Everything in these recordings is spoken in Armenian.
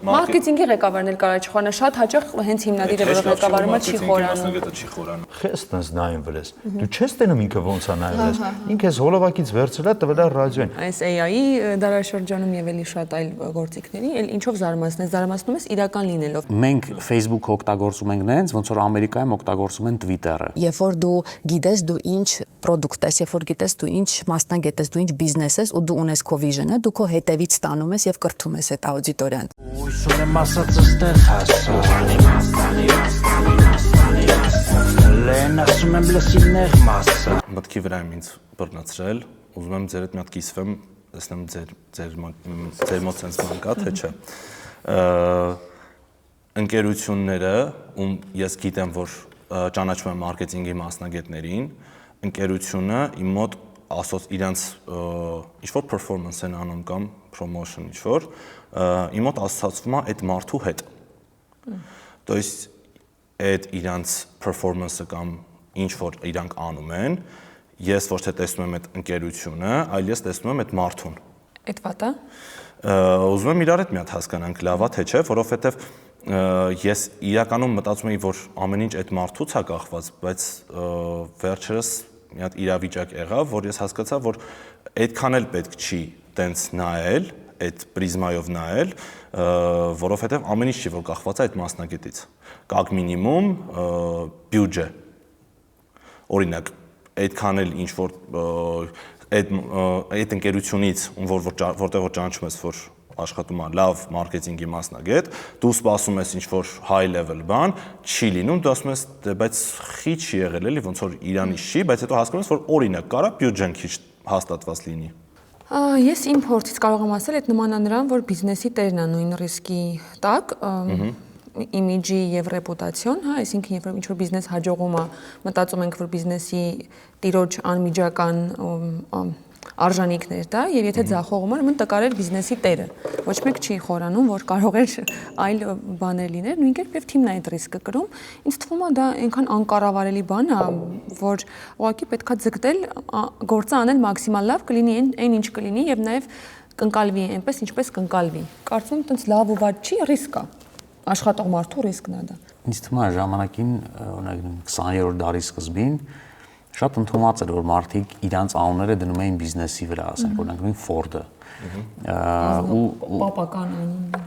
Մարքեթինգի ղեկավարն էլ կարա չխորանա, շատ հաճախ հենց հիմնադիրը որ ղեկավարումը չի խորանում։ Քեզ տես նայում վրես։ Դու չես տենում ինքը ոնց է նայում վրես։ Ինքը հոլովակից վերցրել է տվել է ռադիոյին։ Այս AI-ի դարաշրջանում եւ էլի շատ այլ գործիքների, էլ ինչով զարմացնում ես իրական լինելով։ Մենք Facebook օգտագործում ենք նենց, ոնց որ Ամերիկայում օգտագործում են Twitter-ը։ Երբ որ դու գիտես դու ինչ product ես, երբ որ գիտես դու ինչ մասնագետ ես, դու ինչ բիզնես ես ու դու ունես քո vision-ը, դու քո հետևից տանում ես եւ կրթում ես այդ աուդիտորիան։ Ուսում ասած ստեղ հասա։ Լեն ասում եմ լսիներ մասը։ Մտքի վրա եմ ինձ բռնացրել, ուզում եմ ձեր հետ մի հատ կիսվեմ, տեսնեմ ձեր մոտ sense բան կա թե չէ։ Ընկերությունները, ում ես գիտեմ, որ ճանաչում եմ մարքեթինգի մասնագետներին, ընկերությունը իմ մոտ ասոց իրանց ինչ-որ performance են անում կամ promotion ինչ-որ, իմ մոտ ասացվում է այդ մարդու հետ։ То есть այդ իրանց performance-ը կամ ինչ-որ իրանք անում են, ես ոչ թե տեսնում եմ այդ ընկերությունը, այլ ես տեսնում եմ այդ մարդուն։ Այդ վատա։ Ուզում եմ իրար հետ մի հատ հասկանանք լավա թե չէ, որովհետև ես իրականում մտածում եի, որ ամեն ինչ այդ մարդուց է կախված, բայց վերջերս մի հատ իրավիճակ եղավ, որ ես հասկացա, որ այդքան էլ պետք չի տենց նայել, այդ պրիզմայով նայել, որովհետև ամեն ինչ չի որ կախված է այդ մասնագետից։ Կակ մինիմում բյուջե։ Օրինակ, այդքան էլ ինչ որ այդ ընկերությունից, որտեղ որ ճանաչում ես, որ աշխատում է լավ մարքեթինգի մասնագետ, դու սպասում ես ինչ-որ high level բան, չի լինում, դու ասում ես, բայց խի չի եղել էլի, ոնց որ Իրանից չի, բայց հետո հասկանում ես, որ օրինակ կարա բյուջեն քիչ հաստատված լինի։ Ես իմ փորձից կարող եմ ասել, այդ նման է նրան, որ բիզնեսի տերն է նույն ռիսկի տակ, իմիջի եւ ռեպուտացիոն, հա, այսինքն երբ որ ինչ-որ բիզնես հաջողում է, մտածում ենք, որ բիզնեսի տիրոջ անմիջական արժանինքներ դա եւ եթե ձախողում է ուրեմն տկարել բիզնեսի տերը ոչ մեկ չի խորանում որ կարող է այլ բաներ լինել նույն կերպ եւ թիմն է այդ ռիսկը կրում ինձ թվում է դա այնքան անկառավարելի բան է որ ուղղակի պետքա ձգտել գործը անել մաքսիմալ լավ կլինի այն ինչ կլինի եւ նաեւ կընկալվի այնպես ինչպես կընկալվի կարծում եմ տենց լավ ու վատ չի ռիսկ է աշխատող մարդու ռիսկն է դա ինձ թվում է ժամանակին օրինակ 20-րդ դարի սկզբին շատ ընդունված էր որ մարդիկ իրանց անունները դնում էին բիզնեսի վրա, ասենք օրինակ նույն Ford-ը։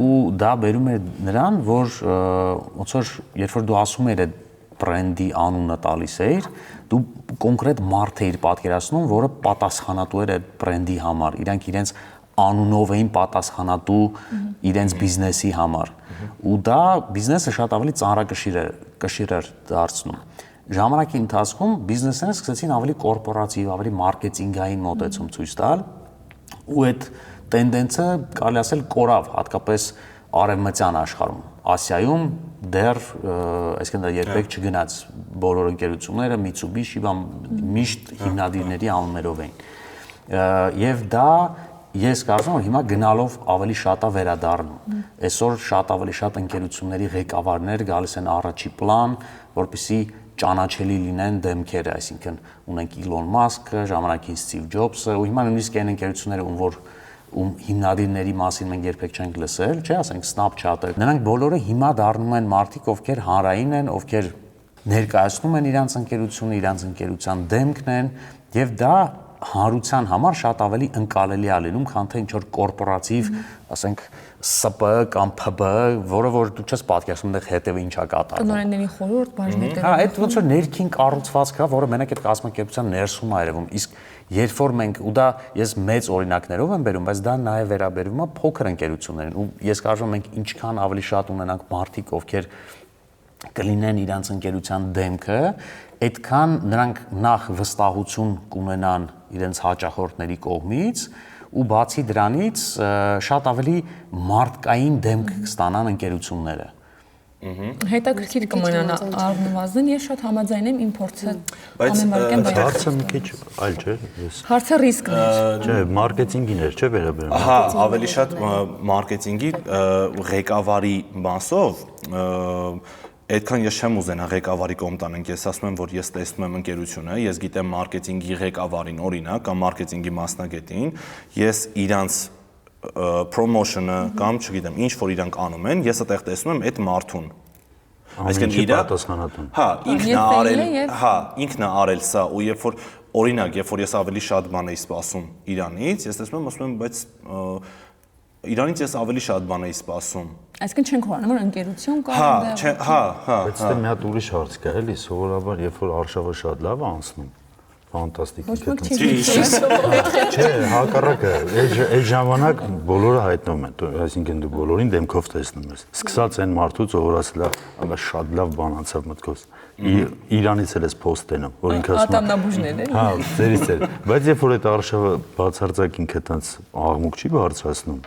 Ու դա բերում էր նրան, որ ոնց որ երբ որ դու ասում ես այդ բրենդի անունը տալիս էիր, դու կոնկրետ մարդ էիր պատկերացնում, որը պատասխանատու էր այդ բրենդի համար, իրանք իրենց անունով էին պատասխանատու իրենց բիզնեսի համար։ Ու դա բիզնեսը շատ ավելի ծանրակշիռ էր դարձնում։ Ժամանակի ընթացքում բիզնեսները սկսեցին ավելի կորպորատիվ, ավելի մարքեթինգային մոտեցում ցույց տալ ու այդ տենդենսը կարելի ասել կորավ, հատկապես արևմտյան աշխարհում։ Ասիայում դեռ այսինքն դա երբեք չգնաց բոլոր ընկերությունները Mitsubishi-ի միշտ հիմնադիրների անուններով էին։ Եվ դա ես կարծում եմ հիմա գնալով ավելի շատ է վերադառնում։ Այսօր շատ ավելի շատ ընկերությունների ղեկավարներ գալիս են առաջի պլան, որպեսզի ճանաչելի լինեն դեմքերը, այսինքն ունենք Elon Musk-ը, ժամանակին Steve Jobs-ը, ու հիմա նույնիսկ այն ընկերությունները, ում հիմնադիրների մասին մենք երբեք չենք լսել, չէ, ասենք Snapchat-ը, նրանք բոլորը հիմա դառնում են մարդիկ, ովքեր հանրային են, ովքեր ներկայացնում են իրանց ընկերությունը, իրանց ընկերության դեմքն են, եւ դա հանրության համար շատ ավելի ընկալելի է լինում, քան թե ինչ-որ կորպորատիվ, ասենք ՍՊ կամ ՓԲ, որը որ դու չես պատկերացնում դեռ հետևը ինչա կատարվում։ Տնօրենների խորհուրդ, բաժնետեր։ Հա, այդ ոնց որ ներքին կառուցվածք է, որը մենակ այդ կազմակերպության ներսում է երևում, իսկ երբ որ մենք ու դա ես մեծ օրինակներով եմ բերում, բայց դա նաև վերաբերվում է փոքր ընկերություններին, ու ես կարծում եմ մենք ինչքան ավելի շատ ունենանք մարդիկ, ովքեր կլինեն իրանց ընկերության դեմքը, այդքան նրանք նախ վստահություն կունենան իրենց հաճախորդների կողմից ու բացի դրանից շատ ավելի մարդկային դեմք կստանան ընկերությունները։ Հետաքրքիր կմնան առնվազն ես շատ համաձայն եմ իմ փորձը ամենամարքեն հարցը մի քիչ այլ չէ հարցը ռիսկն է չէ մարքեթինգին էր չէ վերաբերում հա ավելի շատ մարքեթինգի ղեկավարի մասով այդքան ես չեմ ուզենա ղեկավարի կողմ տանենք, ես ասում եմ, որ ես տեսնում եմ ընկերությունը, ես գիտեմ մարքեթինգի ղեկավարին օրինակ կամ մարքեթինգի մասնագետին, ես իրանց promotion-ը կամ չգիտեմ, ինչ որ իրանք անում են, ես այդտեղ տեսնում եմ այդ մարդուն։ Այսինքն իր պատասխանատուն։ Հա, ինքն է Եվ արել, ֆեյլը եւ- հա, ինքն է արել սա ու երբ որ օրինակ, երբ որ ես ավելի շատ բան էի սպասում իրանից, ես տեսնում եմ, ասում եմ, բայց իրանից ես ավելի շատ բան էի սպասում։ Այսինքն չենք հորանում, որ ընկերություն կա, Հա, այնտեղ- չէ, հա։ Բայց դե մի հատ ուրիշ հարց կա, էլի, սովորաբար, երբ որ արշավը շատ լավ է անցնում, ֆանտաստիկ Ոչ ոք գտնվում։ չի։ Չէ, հակառակը, այդ ժամանակ բոլորը հայտնում են, այսինքն դու բոլորին դեմքով տեսնում ես։ Սկսած այն մարդուց, ով ասել է, «Աբա շատ լավ բան անցավ մտքովս»։ Իրանից էլ էս post տենում, որ ինքը ասում է։ Ատամնաբուժներ են։ Հա, ձերից էլ։ Բայց երբ որ այդ արշավը բացարձակ ինքը տենց աղմուկ չի բարձրացնում,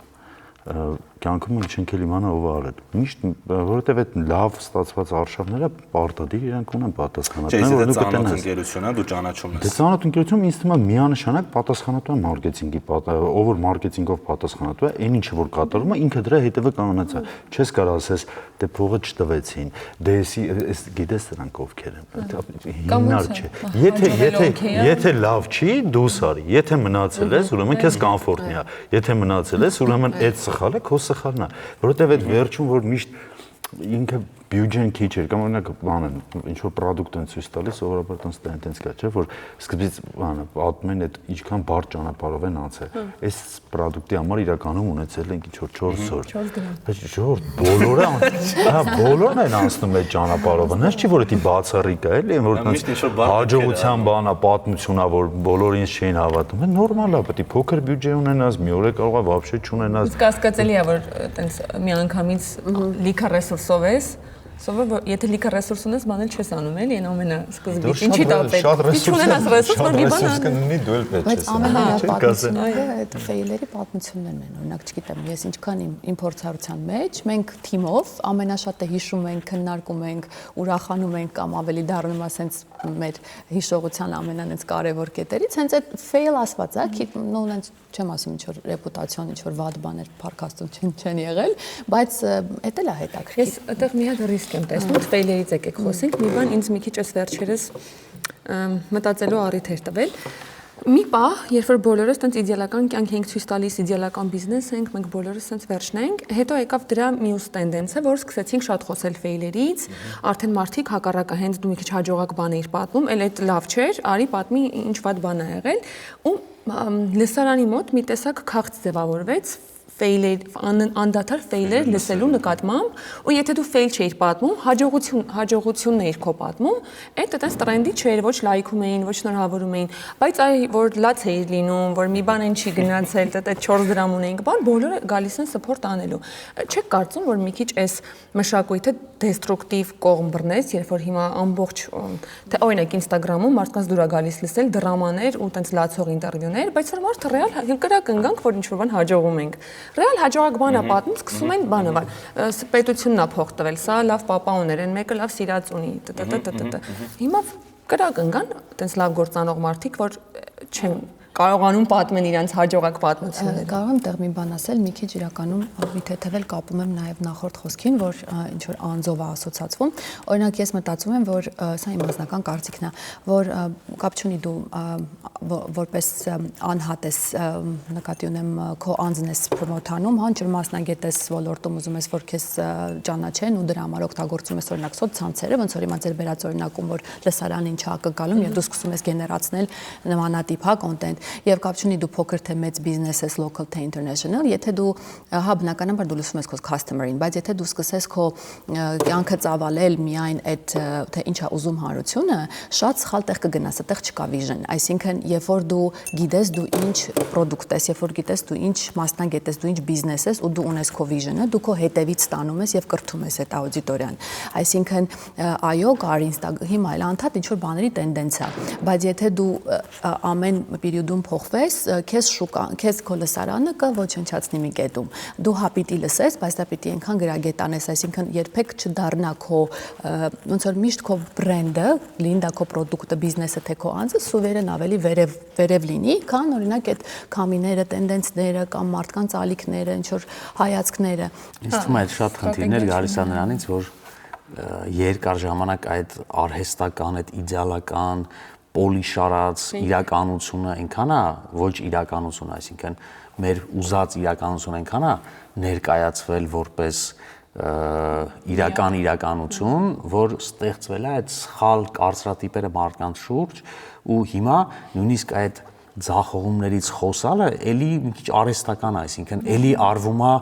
կյանքում ինչ ենք էլ իմանա ով արել։ Միշտ որովհետև այդ լավ ստացված արշավները պարտադիր իրանք ունեն պատասխանատու, Չէ, որ դա դու ծանոթ կտենաս։ ընկերություն է, դու ճանաչում Դե ես։ ծանոթ ընկերություն ինձ թվում է միանշանակ պատասխանատու է մարքեթինգի, ով որ մարքեթինգով պատասխանատու է, այն ինչը որ կատարում է, ինքը դրա հետևը կանոնացա։ Չես կարող ասես, դե փողը չտվեցին, դե էս գիտես նրանք ովքեր են։ Հիմնար չէ։ Եթե լավ չի, դու սարի։ Եթե մնացել ես, ուրեմն քեզ կոմֆորտնի է։ Եթե մնացել ես, ուրեմն այդ սխալը քո սխալն է, որովհետև այդ վերջում որ միշտ ինքը բյուջեն քիչ էր կամ օրինակ բանը ինչ որ product են ցույց տալիս սովորաբար տենց կա չէ որ սկզբից բանը պատմեն այդ ինչքան բարդ ճանապարհով են անցել այս product-ի համար իրականում ունեցել են ինչ որ 4 օր բայց ժողովուրդ բոլորը հա բոլորն են անցնում այդ ճանապարհով նես չի որ դա բացառիկ է էլի որ հաջողության բան է պատմություն է որ բոլորին չէին հավատում նորմալ է պետք է փոքր բյուջե ունենաս մի օր է կարող է вообще չունենաս Կասկածելի է որ տենց միանգամից լիքը ռեսուրսով ես Սովորաբար եթե լիքը ռեսուրս ունես, բանել չես անում էլի, այն ամենասկզբից։ Ինչի՞ դա պետք։ Շատ ռեսուրս որ մի բան կննի դու էլ պետք Բայց չես։ ամենալավ պատմությունները այդ ֆեյլերի պատմություններն են։ Օրինակ, չգիտեմ, ես ինչքան իմ փորձառության մեջ մենք թիմով ամենաշատը հիշում ենք, քննարկում ենք, ուրախանում ենք կամ ավելի դառնում է սենց մեր հիշողության ամենանից կարևոր կետերից, հենց այդ ֆեյլ ասված է, նո նենց չեմ ասում ինչ որ ռեպուտացիոն, ինչ որ վատ բաներ փառքաստուն չեն եղել, բայց էդ էլ է հետաքրքիր։ Ես այդտեղ մի հատ ռիսկ եմ տեսնում, ֆեյլերից եկեք խոսենք, մի բան ինձ մի քիչ էս վերջերս մտածելու առիթ էր տվել։ Մի պահ, երբ որ բոլորս տենց իդեալական կյանք ենք ցույց տալիս, իդեալական բիզնես ենք, մենք բոլորս տենց վերջն ենք, հետո եկավ դրա մյուս տենդենսը, որ սկսեցինք շատ խոսել ֆեյլերից, արդեն մարդիկ հակառակը հենց դու մի քիչ հաջողակ բան էիր պատմում, էլ այդ լավ չէր, արի պատմի ինչ վատ բան ա եղել, ու լսարանի մոտ մի տեսակ քաղց ձևավորվեց անդադար ֆեյլեր լսելու նկատմամբ ու եթե դու ֆեյլ չէիր պատմում, հաջողությունն էիր քո պատմում, այդ այդպես տրենդի չէր, ոչ լայքում էին, ոչ շնորհավորում էին, բայց այ որ լաց էիր լինում, որ մի բան են չի գնացել, դա 4 դրամ ունենք, բան բոլորը գալիս են սփորտ անելու։ Չեք կարծում, որ մի քիչ էս մշակույթը դեստրուկտիվ կողմ բռնես, երբ որ հիմա ամբողջ թե օրինակ Instagram-ում մարդկանց դուր է գալիս լսել դրամաներ ու տենց լացող ինտերվյուներ, բայց որ մարդը ռեալ կրակնգանք, որ ինչ-որ բան հաջողում ենք։ Ռեալ հաջողակ բան է պատմում, սկսում են բանը բան։ Պետությունն է փող տվել, սա լավ պապա ուներ, այն մեկը լավ սիրած ունի, Հիմա կրակնգան, տենց լավ գործանող մարդիկ, որ չեն կարողանում պատմեն իրենց հաջողակ պատմությունները։ Կարող եմ տեղ մի բան ասել, մի քիչ իրականում մի թեթևել կապում եմ նաև նախորդ խոսքին, որ ինչ որ անձով է ասոցացվում։ Օրինակ ես մտածում եմ, որ սա իմ մասնական կարծիքն է, որ կապ չունի դու որպես անհատ ես նկատի ունեմ քո անձն ես պրոմոթանում, հանճր մասնագետ ես ոլորտում ուզում ես որ քեզ ճանաչեն ու դրա համար օգտագործում ես օրինակ սոցցանցերը, ոնց որ հիմա ձեր վերած օրինակում որ լսարան ինչ ակնկալում եւ դու սկսում ես գեներացնել նմանատիպ հա կոնտենտ Եվ կապ չունի դու փոքր թե մեծ բիզնես ես, local թե international, եթե դու հա բնականաբար դու լսում ես քո customer-ին, բայց եթե դու սկսես քո կյանքը ծավալել միայն այդ թե ինչ է ուզում հանրությունը, շատ սխալ տեղ կգնաս, այդտեղ չկա vision, այսինքն երբ որ դու գիտես դու ինչ product ես, երբ որ գիտես դու ինչ մասնագետ ես, դու ինչ բիզնես ես ու դու ունես քո vision-ը, դու քո հետևից ստանում ես եւ կրթում ես այդ աուդիտորիան։ Այսինքն այո, կար հիմա էլ անդադ ինչ որ բաների տենդենս է, բայց եթե դու ամեն պերիոդում փոխվես, քեզ քո լսարանը կոչնչացնի մի կետում։ Դու հա պիտի լսես, բայց դա պիտի այնքան գրագետանես, այսինքն երբեք չդառնա քո ոնց որ միշտ քո բրենդը, լինի դա քո product-ը, բիզնեսը թե քո անձը սուվերեն ավելի վերև լինի, քան օրինակ այդ կամիները, տենդենսները կամ մարդկանց ալիքները, ինչ որ հայացքները։ Ինձ թվում է շատ խնդիրներ գալիս է նրանից, որ երկար ժամանակ այդ արհեստական, այդ իդեալական պոլիշարած իրականությունը այնքան է ոչ իրականություն, այսինքն մեր ուզած իրականություն այնքան է ներկայացվել որպես իրական իրականություն, որ ստեղծվել է այդ սխալ կարծրատիպերը մարդկանց շուրջ ու հիմա նույնիսկ այդ ձախողումներից խոսալը էլի մի քիչ արհեստական է, այսինքն էլի արվում է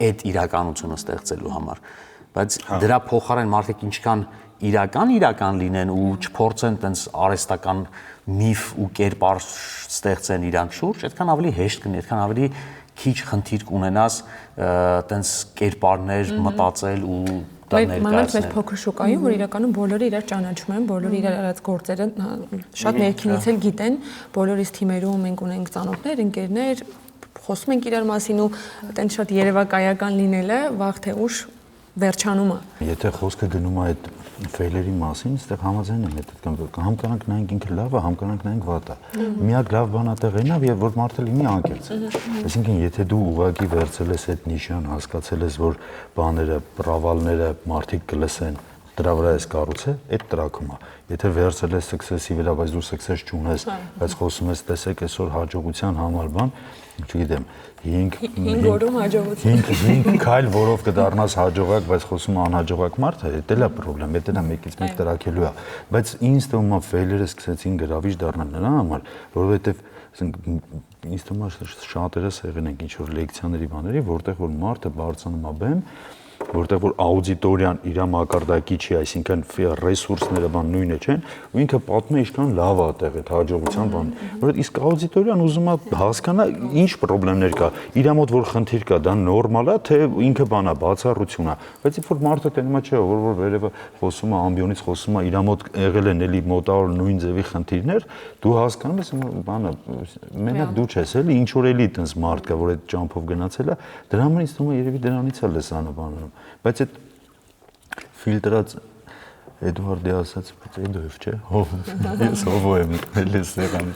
այդ իրականությունը ստեղծելու համար, բայց դրա փոխարեն մարդիկ ինչքան իրական լինեն ու չփորձեն տենց արհեստական միֆ ու կերպար ստեղծեն իրանք շուրջ, այդքան ավելի հեշտ կլինի, այդքան ավելի քիչ խնդիր կունենաս տենց կերպարներ մտածել ու դա Մանավանդ մեր ներկայացնել։ փոքր շուկայում, որ իրականում բոլորը իրար ճանաչում են, բոլորը իրար արած գործերը շատ ներքինից էլ գիտեն, բոլորիս թիմերում մենք ունենք ծանոթներ, ընկերներ, խոսում ենք իրար մասին ու այտենց շատ երևակայական լինելը վաղ թե ուշ վերջանում է։ Եթե խոսքը գնում է այդ ֆեյլերի մասին, այստեղ համաձայն եմ հետ կամ կանանք նայենք ինքը լավ է, համ կանանք նայենք վատ է։ Միակ լավ բանը տեղին է, եւ որ մարդը լինի անկեղծ։ Այսինքն, եթե դու ուղղակի վերցել ես այդ նիշան, հասկացել ես, որ բաները, պրավալները մարդիկ կլսեն, դրա վրա ես կառուցել, այդ տրաքում է։ Եթե վերցել ես success-ի վրա, բայց դու success չունես, բայց խոսում ես, տեսեք, այսօր հաջողության համար բան, չգիտեմ, 5 օրում հաջողություն։ 5 քայլ, որով կդառնաս հաջողակ, բայց խոսում անհաջողակ մարդ, դա էլ է խնդրեմ, դա էլ մեկից մեկ տրակելու է։ Բայց ինձ թվում է ֆեյլերը սկսեցին գրավիչ դառնալ նրա համար, որովհետև ինձ թվում է շատերս եղել ենք ինչ-որ լեկցիաների բաների, որտեղ որ մարդը բարձրանում է բեմ, որտեղ որ աուդիտորիան իր մակարդակի չի, այսինքն ռեսուրսները բան նույնը չեն, ու ինքը պատմում է ինչքան լավ է այդտեղ այդ հաջողության բանը, որ իսկ աուդիտորիան ուզում է հասկանա ինչ խնդիրներ կա, իր մոտ որ խնդիր կա, դա նորմալ է, թե ինքը բան է, բացառություն է, բայց երբ որ մարդը տենում է չէ, որ վերևը խոսում է ամբիոնից, խոսում է իր մոտ եղել են էլի մոտավոր նույն ձևի խնդիրներ, դու հասկանում ես բանը, մենակ դու չես էլի, ինչ որ էլի այտենց մարդ կա, որ այդ ճամփով գնացել է, դրա համար ինձ թվում է երևի դրանից է լսանը բանը։ Բայց այդ ֆիլտրած Էդուարդի ասած, բայց Էդոև չէ, ես հովո եմ, էլի սեղան։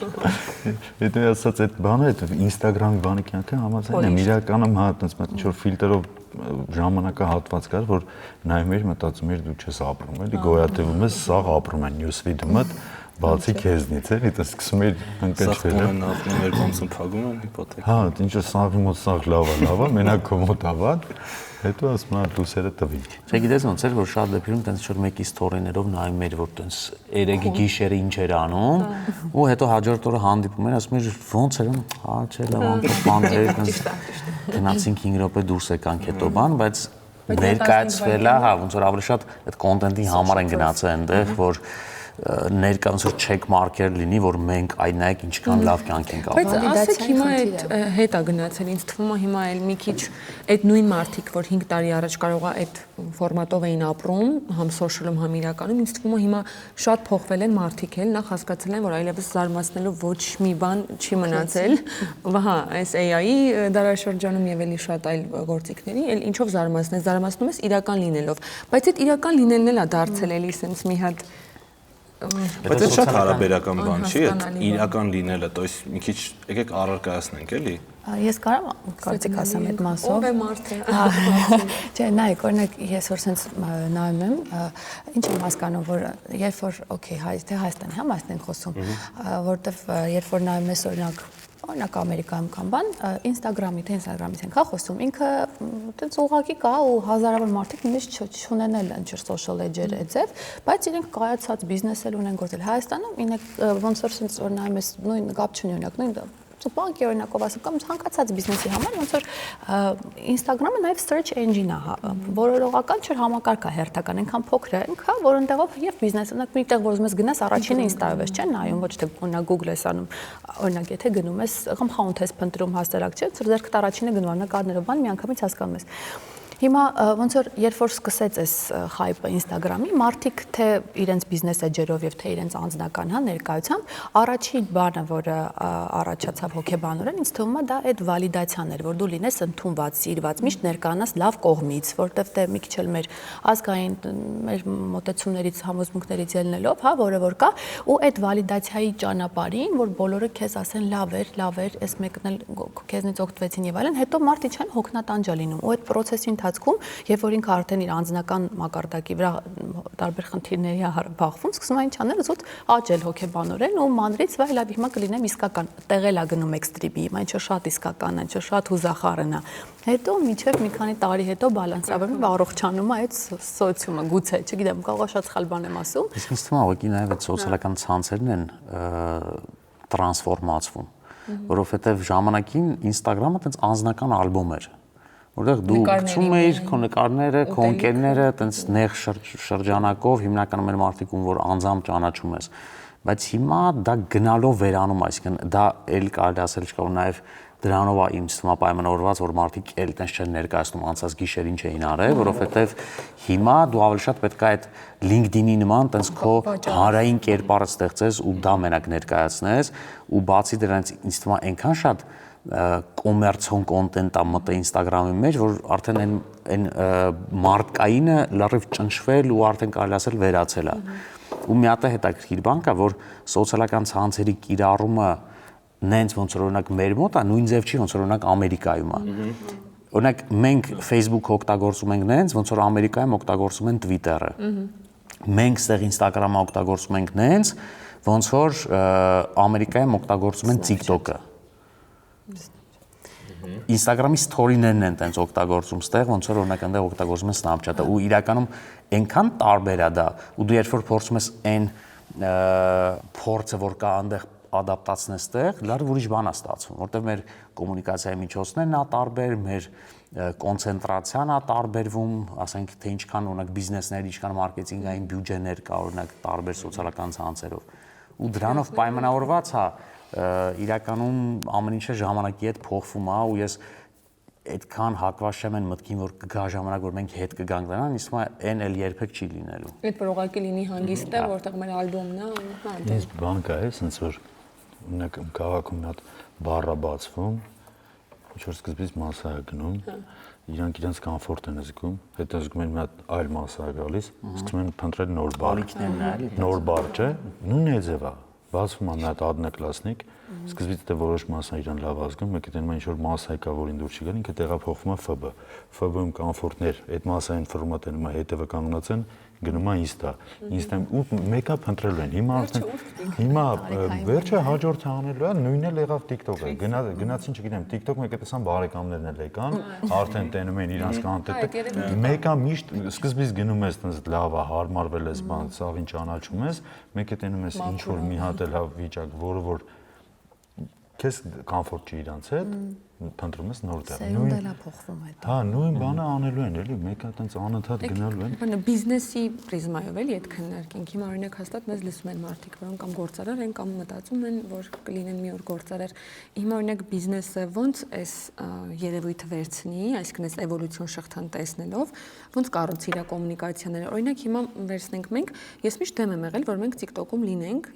Էդոյի ասած այդ բանը, այդ Instagram-ի բանը կյանքը համաձայն եմ, իրականում հա, այտենց ինչ-որ ֆիլտրով ժամանակահատված կար, որ նայում էր, մտածում էր դու չես ապրում, էլի գոյատևում ես, սաղ ապրում են նյուսֆիդը մոտ, բացի քեզնից էլի, դա սկսում էր ընկճվել։ Սաղ ապրումներ ոնցում փակում են հիպոթեկ։ Հա, ինչ-որ սաղի մոտ սաղ լավ է, մենակ քո մոտ ավատ, հետո ասում եմ լուսերը տվի։ Չէ, գիտես ոնց էր, որ շատ դեպքերում տենց ինչ-որ մեկի ստորիներով նայում էր, որ տենց երեգի գիշերը ինչ էր անում, ու հետո հաջորդ օրը հանդիպում էր, ասում էր ոնց էր, հա, չէ, լավ անկապ բան էր, տենց գնացինք 5 րոպե դուրս եկանք հետո բան, բայց ներկայացվել է, հա, ոնց որ ավելի շատ այդ կոնտենտի համար են գնացել այնտեղ, որ ներկա ոնց որ check marker լինի, որ մենք այն նայեք ինչքան լավ կյանք ենք ապրում։ Բայց ասեք հիմա այդ հետ է գնացել, ինձ թվում է հիմա էլ մի քիչ այդ նույն մարդիկ, որ 5 տարի առաջ կարող է այդ ֆորմատով էին ապրում, համ social-ում, համ իրականում, ինձ թվում է հիմա շատ փոխվել են մարդիկ էլ, նախ հասկացել են, որ այլևս զարմացնելու ոչ մի բան չի մնացել, հա, այս AI-ի դարաշրջանում եւ էլի շատ այլ գործիքների, էլ ինչով զարմացնում ես իրական լինելով, բայց այդ իրական լինելն էլ է դարձել էլի sense մի հատ Բայց այդ շատ հարաբերական բան չի, այդ իրական լինելը, то есть մի քիչ եկեք առարկայացնենք, էլի։ Ես կարամ կարծիք ասեմ այդ մասով։ Ով է մարդը։ Չէ, նայեք, օրինակ ես որ sense նայում եմ, ինչ եմ հասկանում, որ երբ որ okay, թե Հայաստանի համ այստեղ խոսում, որտեվ երբ որ նայում ես օրինակ Ամերիկայում կամ բան, Instagram-ից ենք հա խոսում, ինքը այդպես ուղղակի կա ու հազարավոր մարդիկ նույնիսկ չունեն էլ ինչ-որ social ledger էձև, բայց իրենք կայացած բիզնես էլ ունեն գործել Հայաստանում, ոնց որ sense որ նայում ես նույն կապ չունի օրինակ նույն բանկի օրինակով ասեմ կամ ցանկացած բիզնեսի համար ոնց որ Instagram-ը նաև search engine-ը որորողական չէ համակարգ է հերթական այնքան փոքր է ինքը որ ընդեղով եւ բիզնես օրինակ միտեղ որ ուզում ես գնաս առաջինը Insta-ով ես չէ նայում ոչ թե օրինակ Google ես անում օրինակ եթե գնում ես կամ խանութ ես փնտրում հասարակ չէ ձերքդ առաջինը գնում նկարներով բան միանգամից հասկանում ես Հիմա ոնց որ երբ որ սկսեց այս hype-ը Instagram-ի, մարդիկ թե իրենց բիզնես էջերով եւ թե իրենց անձնական հա ներկայությամբ առաջին բանը, որը առաջացավ հոգեբանորեն, ինձ թվում է դա այդ վալիդացիան էր, որ դու լինես ընդունված, սիրված, միշտ ներկանաս լավ կողմից, որտեվ թե մի քիչ էլ մեր ազգային մեր մոտեցումներից, համոզմունքներից ելնելով, հա, որը որ կա, ու այդ վալիդացիայի ճանապարհին, որ բոլորը քեզ ասեն լավ էր, այս մեկն էլ քեզնից օգտվեցին եւ այլն, հետո մարդը չեն հոգնատանջա լինում, ու այդ process-ի ընթացքում, երբ որ ինքը արդեն իր անձնական մակարդակի վրա տարբեր խնդիրների է բախվում, սկսում է ինչ անել, զուտ աճել հոգեբանորեն ու մանրից վայ լավ հիմա կլինեմ իսկական, տեղել է գնում էքստրիմի, հիմա ինչ որ շատ իսկական է, ինչ որ շատ հուզախառն է։ Հետո մինչև մի քանի տարի հետո բալանսավորվում ու առողջանում է այդ սոցիումը, գուցե, չգիտեմ, կարող է շատ սխալ բան եմ ասում։ Իսկ ինձ թվում է, որ նաև այդ սոցիալական ցանցերն են տրանսֆորմացվում, որովհետև ժամանակին Instagram-ը տենց անձնական ալբոմ էր, որտեղ դու գցում էիր քո նկարները, քո ընկերները, տենց նեղ շրջանակով, հիմնականում էր մարդիկ, ում որ անձամբ ճանաչում ես, բայց հիմա դա գնալով վերանում, այսինքն դա էլ կարելի ասել չկա, որ նաև դրանով է ինձ թվում է պայմանավորված, որ մարդիկ էլ տենց չեն ներկայացնում անցած գիշեր ինչ էին արել, որովհետև հիմա դու ավելի շատ պետք է այդ LinkedIn-ի նման տենց քո հանրային կերպարը ստեղծես ու դա մենակ ներկայացնես, ու բացի դրանից ինձ թվում է այնքան շատ կոմերցիոն կոնտենտ է մտել Instagram-ի մեջ, որ արդեն այն մարդկայինը լրիվ ճնշվել ու արդեն կարելի ասել վերացել է։ Ու մի հատ հետաքրքիր բան կա, որ սոցիալական ցանցերի կիրառումը նենց ոնց որ օրինակ մեր մոտ է, նույն ձև չի ոնց որ օրինակ Ամերիկայում է։ Օրինակ մենք Facebook օգտագործում ենք նենց, ոնց որ Ամերիկայում օգտագործում են Twitter-ը։ Մենք ստեղ Instagram-ը օգտագործում ենք նենց, ոնց որ Ամերիկայում օգտագործում են TikTok-ը։ Instagram-ի story-ներն են տենց օգտագործում ստեղ, ոնց որ օրինակ այնտեղ օգտագործում են Snapchat-ը, ու իրականում այնքան տարբեր է դա, ու դու երբ որ փորձում ես այն փորձը, որ կա այնտեղ ադապտացնես տեղ, լավ ուրիշ բան է ստացվում, որտեղ մեր կոմունիկացիայի միջոցներն է տարբեր, մեր կոնցենտրացիան է տարբերվում, ասենք թե ինչքան օրինակ բիզնեսներ, ինչքան մարքեթինգային բյուջեներ կա օրինակ տարբեր սոցիալական ցանցերով, ու դրանով պայմանավորված է իրականում ամեն ինչը ժամանակի հետ փոխվում է, ու ես այդքան հակված չեմ այն մտքին, որ կգա ժամանակ, որ մենք հետ կգանք դրանան, իսկ այն էլ երբեք չի լինելու։ Այդ պրողակի լինի հանգիստ է, որտեղ մեր ալբոմն է, հա։ Ես բան կա, ասենց որ ունեք քաղաքում մի հատ բառ է բացվում, ինչ որ սկզբից մասա է գնում, իրանք իրենց կոմֆորտ են զգում, հետո զգում են մի հատ այլ մասա է գալիս, սկսում են փնտրել նոր բառ։ Նոր բառ չէ, նույն է ձևա։ Բացվում է մի հատ одноклассник, սկզբից դե որոշ մասա իրան լավ ազգում, մեկ դեպքում ինչ որ մասա կա, որին դուր չի գալ, ինքը տեղափոխվում է FB։ FB-ում կոմֆորտներ, այդ մասային ֆորմատը նոմա հետևը կանգնած են, գնում է Insta։ Insta-ում ու մեկը փնտրելու են։ Հիմա արդեն հիմա վերջը հաջորդը անելու է, նույնն էլ եղավ TikTok-ը։ Գնացին, չգիտեմ, TikTok մեկը տեսան բարեկամներն էլ եկան, արդեն տենում են իրանց կանտենտը։ Մեկը միշտ սկզբից գնում ես տենց լավ է, հարմարվել ես, բան, սաղին ճանաչում ես, մեկը տենում ես ինչ որ մի հատ էլ հա վիճակ, որը որ քեզ կոմֆորտ չի իրանց հետ, փնտրում ես նոր տեղ։ Նույն է փոխվում այդ։ Հա, նույն բանը անելու են, էլի, մեկը տենց անընդհատ գնալու են։ Բանը բիզնեսի պրիզմայով էլի այդ քննարկենք։ Հիմա օրինակ հաստատ մեզ լսում են մարդիկ, որոնք կամ գործարար են կամ մտածում են, որ կլինեն մի օր գործարար։ Հիմա օրինակ բիզնեսը ոնց էս երևույթը վերցնի, այսինքն էս էվոլյուցիոն շղթան տեսնելով, ոնց կառուցի իր կոմունիկացիաները։ Օրինակ հիմա վերցնենք մենք, ես միշտ դեմ եմ եղել, որ մենք TikTok-ում լինենք,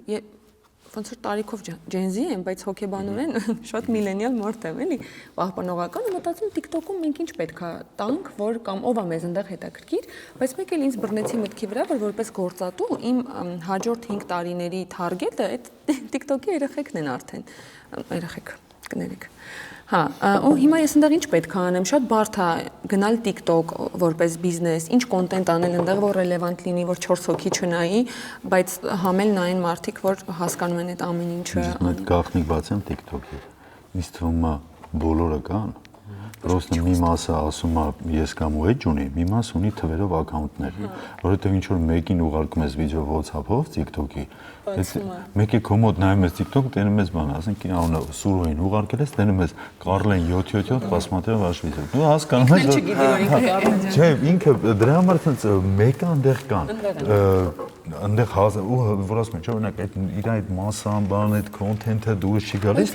ոնց որ տարիքով ջենզի եմ, բայց հոգեբանորեն շատ միլենիալ մարդ եմ, էլի, պահպանողական ու մտածում TikTok-ում մենք ինչ պետք է տանք, որ կամ ով է մեզ այնտեղ հետաքրքիր, բայց մեկ էլ ինձ բռնեցի մտքի վրա, որ որպես գործատու իմ հաջորդ 5 տարիների թարգետը այդ TikTok-ի երեխեքն են արդեն, երեխեք կներեք։ Հա, ու հիմա ես այնտեղ ինչ պետք է անեմ, շատ բարդ է գնալ TikTok որպես բիզնես, ինչ կոնտենտ անել այնտեղ, որ ռելևանտ լինի, որ 4 հոգի չնայի, բայց համել նային մարդիկ, որ հասկանում են այդ ամեն ինչը։ Այդ գաղտնիք բացեմ TikTok-ից։ Ինձ թվում է բոլորը կան։ Պրոստը մի մասը ասում է ես կամ ու էջ ունի, մի մաս ունի թվերով ակաունտներ, որովհետև ինչ որ մեկին ուղարկում ես վիդեո WhatsApp-ով TikTok-ի, մեկի կոմոդ նայում ես TikTok, տենում ես բան, ասենք անունը Սուրոյին ուղարկել ես, տենում ես Կարլեն 777 посмотрел ваш видео։ Դու հասկանում ես, չէ, ինքը դրա համար ցած մեկը այնտեղ կան։ Այնտեղ ու որ ասում են, չէ, օրինակ այդ իր այդ մասան, բան, այդ կոնտենտը դուրս չի գալիս։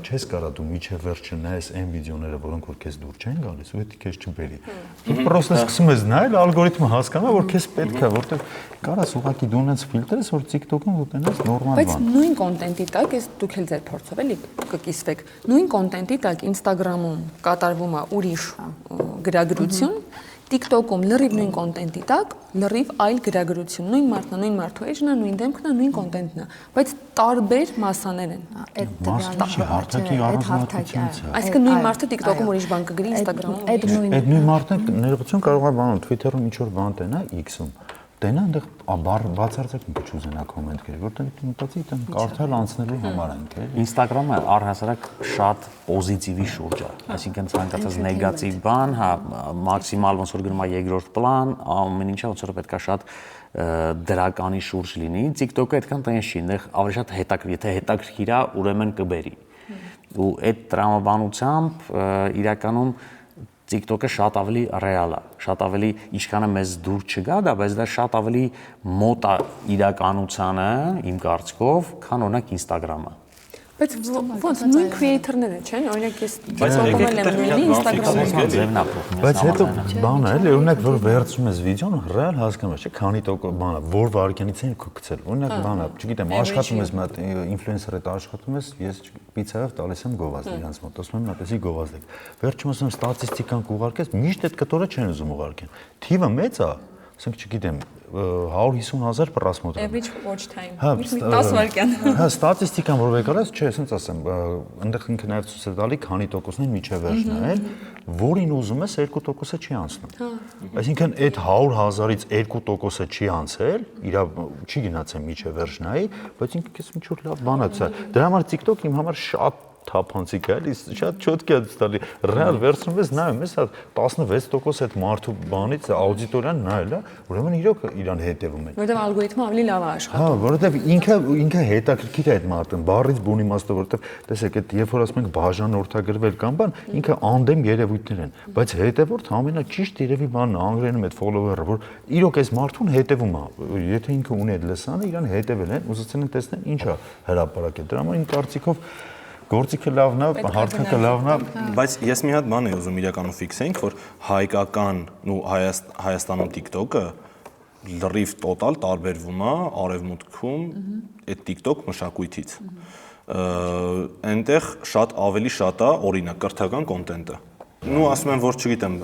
Չես կարա դու միջև վերջը նայես այն վիդեոները, որոնք որ քեզ դուր չեն գալիս, ու դա քեզ չբերի։ Դու պրոստը սկսում ես նայել, ալգորիթմը հասկանում է, որ քեզ պետք է, որտեղ կարաս ուղղակի դու ունես ֆիլտր ես, որ TikTok-ում ուտենաս նորմալ բան։ Բայց նույն կոնտենտի տակ ես դուք էլ ձեր փորձով էլի կկիսվեք։ Նույն կոնտենտի տակ Instagram-ում կատարվում է ուրիշ գրագրություն, TikTok-ում լրիվ նույն կոնտենտի տակ, լրիվ այլ գրագրություն, նույն մարդն է, նույն մարդու էջն է, նույն դեմքն է, նույն կոնտենտն է, բայց տարբեր մասաներ են։ հարթակի առանձնահատկությունից է։ Այսինքն նույն մարդը TikTok-ում ուրիշ բան կգրի, Instagram-ում։ Այդ նույն Այդ նույն մարդը ներողություն կարող է բանում Twitter-ում ինչ որ բան տենա X-ում։ Տենա այնտեղ բացարձակ մի քիչ ուզենա կոմենտ գրել, որտեղ մտածի այդտեղ կարդալ անցնելու համար են, էլի։ Instagram-ը առհասարակ շատ պոզիտիվի շուրջ է, այսինքն ցանկացած նեգատիվ բան, հա, մաքսիմալ ոնց որ գնում է երկրորդ պլան, ամեն ինչը ոնց որ պետքա շատ դրականի շուրջ լինի։ TikTok-ը այդքան տենց չի, այնտեղ ավելի շատ հետաքրքիր, եթե հետաքրքիր է, ուրեմն կբերի։ Ու այդ տրամաբանությամբ իրականում TikTok-ը շատ ավելի ռեալ է, շատ ավելի ինչքան է մեզ դուր չգա, դա բայց դա շատ ավելի մոտ է իրականությանը, իմ կարծիքով, քան օրինակ Instagram-ը։ Բայց ոնց նույն creator-ները չեն, օրինակ ես TikTok-ում եմ նույնի, Instagram-ում ձևն ապրում։ Բայց հետո բանը էլի, օրինակ որ վերցնում ես վիդեոն, ռեալ հասկանում ես, չէ՞, քանի տոկոս բանը, որ վարկյանից են գցել։ Օրինակ բանը, չգիտեմ, աշխատում ես մատ ինֆլուենսեր հետ աշխատում ես, ես պիցայով տալիս եմ գովազդ իրանց մոտ, ասում եմ նատեսի գովազդեք։ Վերջում ասում ստատիստիկան կուղարկես, միշտ այդ կտորը չեն ուզում ուղարկեն։ Թիվը մեծ է, ասենք չգիտեմ 150,000 просмотров։ Average watch time։ 10 վայրկյան։ Հա, ստատիստիկան որ եկարած, չէ, ասենց ասեմ, այնտեղ ինքը նաև ցույց է տալի, քանի տոկոսն են միջև վերջն է, այլ որին ուզում ես 2%-ը չի անցնում։ Այսինքն այդ 100,000-ից 2%-ը չի անցել, իր չի գնացել միջև վերջնայի, բայց ինքը քեզ ինչ որ լավ բան է ցա։ Դրա համար TikTok իմ համար շատ թափանցիկ է, էլի շատ չոտք է ստալի։ Ռեալ վերցնում ես նայում ես, հա 16% այդ մարդու բանից աուդիտորիան նայել է, ուրեմն իրոք իրան հետևում են։ Որտեւ ալգորիթմը ավելի լավ է աշխատում։ Հա, որովհետև ինքը հետաքրքիր է այդ մարդուն, բառից բուն իմաստով, որովհետև տեսեք, այդ երբ որ ասում ենք բաժանորդագրվել կամ բան, ինքը անդեմ երևույթներ են, բայց հետևորդ ամենաճիշտ երևի բանն է, անգլերենում այդ follower-ը, որ իրոք այս մարդուն հետևում է։ Եթե ինքը ունի այդ լսանը, իրան հետևել են, ուզեցել են տեսնել ինչ է հրապարակել։ Դրա համար իմ կարծիքով գործիքը լավն է, հարթակը լավն է, բայց ես մի հատ բան եմ ուզում իրականում ֆիքսենք, որ հայկական ու Հայաստանում TikTok-ը լրիվ տոտալ տարբերվում է արևմուտքում այդ TikTok մշակույթից։ Այնտեղ ավելի շատ է օրինակ կրթական կոնտենտը։ Նու ասում եմ, որ չգիտեմ,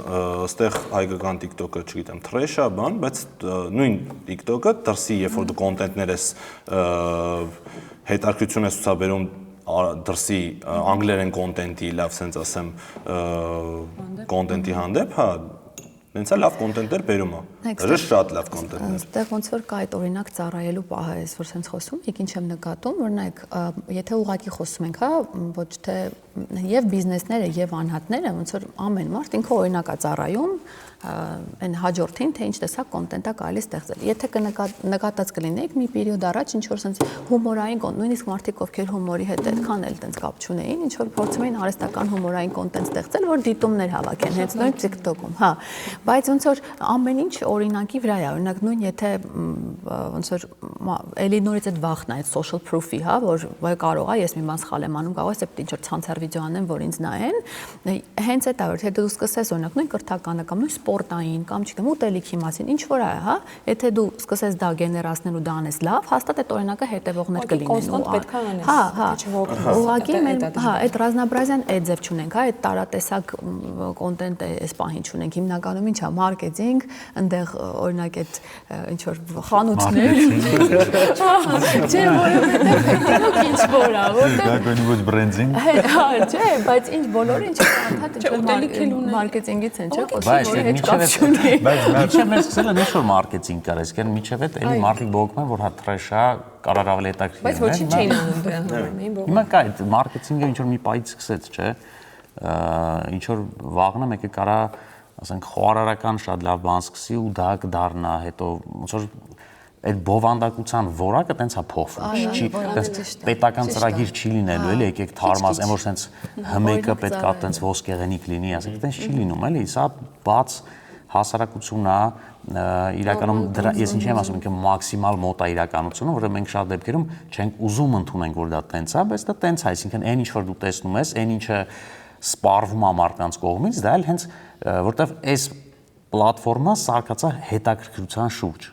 այստեղ հայկական TikTok-ը, չգիտեմ, trash է բան, բայց նույն TikTok-ը դրսի, երբ որ դու կոնտենտներ ես հետաքրքրություն ես ցուցաբերում դրսի անգլերեն կոնտենտի, լավ sense ասեմ, կոնտենտի հանդեպ, հա, հենց լավ կոնտենտներ բերում է։ Շատ լավ կոնտենտներ։ Այստեղ ոնց որ կա այդ օրինակ ծառայելու պահը, ես որ sense խոսում, եք ինչ եմ նկատում, որ նայեք, եթե ուղղակի խոսում ենք, հա, ոչ թե եւ բիզնեսները եւ անհատները, ոնց որ ամեն մարդ ինքը օրինակ է ծառայում, այն հաջորդին թե ինչ տեսակ կոնտենտ է կարելի ստեղծել։ Եթե կնկատած կլինեիք մի պերիոդ առաջ ինչ որ sense հումորային կոնտենտ, նույնիսկ մարդիկ ովքեր հումորի հետ այդքան էլ տենց կապ չունեին, ինչ որ փորձում էին արհեստական հումորային կոնտենտ ստեղծել, որ դիտումներ հավաքեն հենց նույն TikTok-ում, հա։ Բայց ոնց որ ամեն ինչ օրինակի վրա է, օրինակ նույն եթե ոնց որ էլի նորից այդ վախն է, այդ social proof-ի, հա, որ կարող է ես մի բան սխալ եմ անում, կարող է ինչ որ ցանցար վիդեո անեմ, որ ինձ նայեն, հենց այդ է, որ եթե դու սկսես օրինակ նույն կրթականը կամ նույն սպորտային կամ չգիտեմ ուտելիքի մասին, ինչ որ է, հա, եթե դու սկսես դա գեներացնել ու դա անես լավ, հաստատ այդ օրինակը հետևողներ կլինեն։ պետք է անես։ Հա, ուղղակի մենք հա, այդ ռազմաբրազյան այդ ձև չունենք, հա, այդ տարատեսակ կոնտենտը այս պահին չունենք։ Հիմնականում ինչ է, մարքեթինգ, այնտեղ օրինակ այդ ինչ որ խանութներ։ Չէ, որովհետև ինչ որ է, որտեղ դա գոնի ոչ բրենդինգ։ Հա, չէ, բայց ինչ բոլորը ինչ անդադ մարքեթինգից են, չէ՞, խոսում Միջև մեր սկսելը ինչ որ մարքեթինգ կար, այսինքն միջև այդ էլի մարդիկ բողոքում են, որ հա trash-ա, կարող ավելի հետաքրքիր է։ Բայց ոչինչ չէին անում դրա համար։ Հիմա կա այդ մարքեթինգը ինչ որ մի պայից սկսեց, չէ՞։ Ինչ որ վաղնա մեկը կարա, ասենք, խոհարարական շատ լավ բան սկսի ու դա կդառնա, հետո ոնց որ այդ բովանդակության որակը տենց է փոխվում, չի, պետական ծրագիր չի լինելու, էլի եկեք թարմազ, այն որ սենց հմեկը պետք է տենց ոսկեղենիկ լինի, ասենք, տենց չի լինում, էլի, սա բաց հասարակությունն է, իրականում դրա ես ինչ եմ ասում, ինքը մաքսիմալ մոտ է իրականությունը, որը մենք շատ դեպքերում չենք ուզում ընդունենք, որ դա տենց է, բայց դա տենց է, այսինքն այն ինչ որ դու տեսնում ես, այն ինչը սպառվում է մարդկանց կողմից, դա էլ հենց որտեվ այս պլատֆորմա սարքած է հետաքրքրության շուրջ։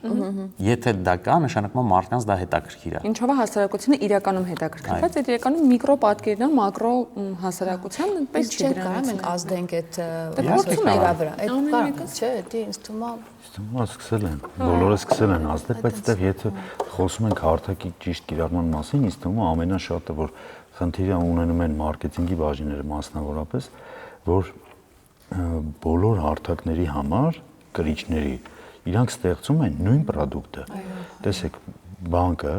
Եթե դա կա, նշանակում է մարդկանց դա հետաքրքիր է։ Ինչով է հասարակությունը իրականում հետաքրքրված, այդ իրականում միկրո պատկերն է, մակրո հասարակության պես չի Չենք կարող մենք ազդենք այդ վրա, այդ կարող չէ, դա ինձ թվում է Հիմա սկսել են, բոլորը սկսել են ազդել, բայց այդտեղ եթե խոսում ենք հարթակի ճիշտ կիրառման մասին, ինձ թվում է ամենաշատը, որ խնդիրը ունենում են մարքեթինգի բաժինները մասնավորապես, որ բոլոր հարթակների համար կրիչների իրանք ստեղծում են նույն product-ը։ Տեսեք, բանկը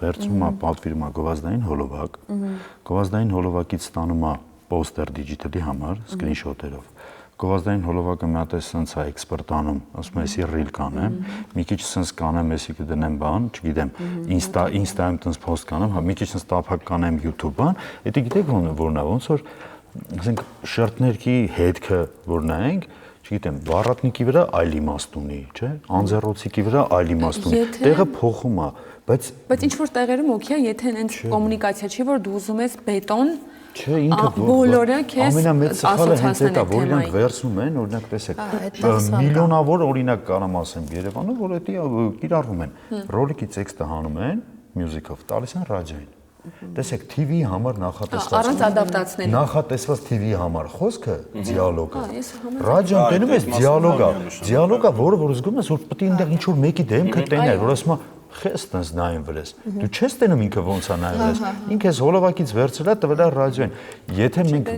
վերցնում է պատվիրում է գովազդային հոլովակ, գովազդային հոլովակից ստանում է poster digital-ի համար screenshot-երով։ Գովազդային հոլովակը մի հատ է սենց է էքսպորտանում, ասում է, էսի ռիլ կանեմ, մի քիչ սենց կանեմ, էսի կդնեմ բան, չգիտեմ, Insta-ում տենց post կանեմ, մի քիչ սենց տափակ կանեմ YouTube-ան, դա գիտեք որն է, ոնց որ ասենք շերտներքի հետքը որ նայենք, չգիտեմ, վառատնիկի վրա այլ իմաստ ունի, չէ՞, անձեռոցիկի վրա այլ իմաստ ունի, տեղը փոխում է, բայց ինչ որ տեղերում օքեյ է, եթե այնց կոմունիկացիա չի, որ դու ուզում ես բետոն Չէ, ինքը բոլորը քեզ ամենամեծ սխալը հենց դա, որ իրանք վերցնում են, օրինակ տեսեք, միլիոնավոր օրինակ կարամ ասեմ Երևանում, որ դա կիրառվում են։ Ռոլիկի տեքստը հանում են, մյուզիկով տալիս են ռադիոյին։ Տեսեք, TV-ի համար նախատեսված։ Առանց ադապտացնելու։ Նախատեսված TV-ի համար խոսքը դիալոգ է։ Ռադիոն տենում ես դիալոգ է։ Դիալոգ է, որը որ զգում ես, որ պետք է այնտեղ ինչ որ մեկի դեմքը տեներ, որ ասում է Խես տես նայում վրես։ Դու չես տենում ինքը ոնց է նայում վրես։ Ինքը էս հոլովակից վերցրել է տվել է ռադիոյին։ Եթե մենք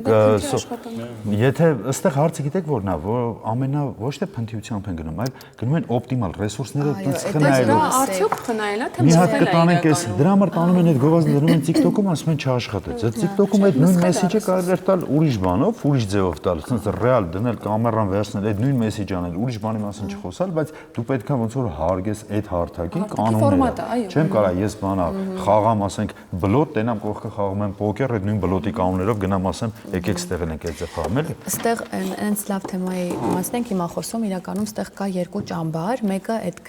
եթե այստեղ հարցը գիտեք որն է, որ ամենա ոչ թե փնթիությամբ են գնում, այլ գնում են օպտիմալ ռեսուրսները դից խնայելու։ Արդյոք խնայել է, թե մի հատ կտանենք էս դրա համար տանում են այդ գովազդը դնում են TikTok-ում, ասում են չաշխատեց։ Այդ TikTok-ում այդ նույն մեսեջը կարելի է տալ ուրիշ բանով, ուրիշ ձևով տալ, ասես ռեալ դնել կամերան վերցնել, այդ նույն մեսեջը անել, ուրիշ բանի մասին չխոսալ, բայց դու պետքա ոնց որ հարգես այդ հարթակի կանոնները։ Չեմ կարա ես բանա խաղամ, ասենք բլոտ տենամ կողքը խաղում եմ պոկեր, այդ նույն բլոտի կանոններով գնամ ասեմ եկեք ստեղել ենք այդ խաղում էլի։ Այստեղ այնց լավ թեմայի մասն ենք հիմա խոսում, իրականում այստեղ կա երկու ճամբար, մեկը այդ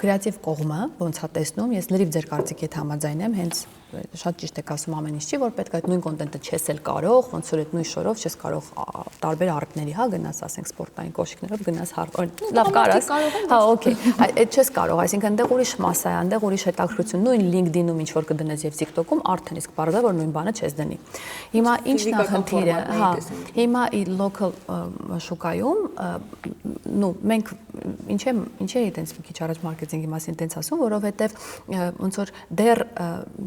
կրեատիվ կողմը, ոնց է տեսնում, ես լրիվ ձեր կարծիքի հետ համաձայն եմ, հենց շատ ճիշտ եք ասում ամեն ինչ չի, որ պետք է այդ նույն կոնտենտը չես էլ կարող, ոնց որ այդ նույն շորով չես կարող տարբեր արտների, հա, գնաս, ասենք սպորտային կոշիկներով գնաս լավ կարաս, հա, օքեյ, այդ չես կարող, այսինքն այնտեղ ուրիշ մասսա է, այնտեղ ուրիշ հետաքրքրություն, նույն LinkedIn-ում ինչ որ կդնես եւ TikTok-ում արդեն իսկ բարձր որ նույն բանը չես դնի։ Հիմա ինչն է խնդիրը, հա, հիմա local շուկայում, նու մենք ինչ է այդպես մի քիչ առաջ մարքեթինգի մասին այդպես ասում, որովհետեւ ոնց որ դեռ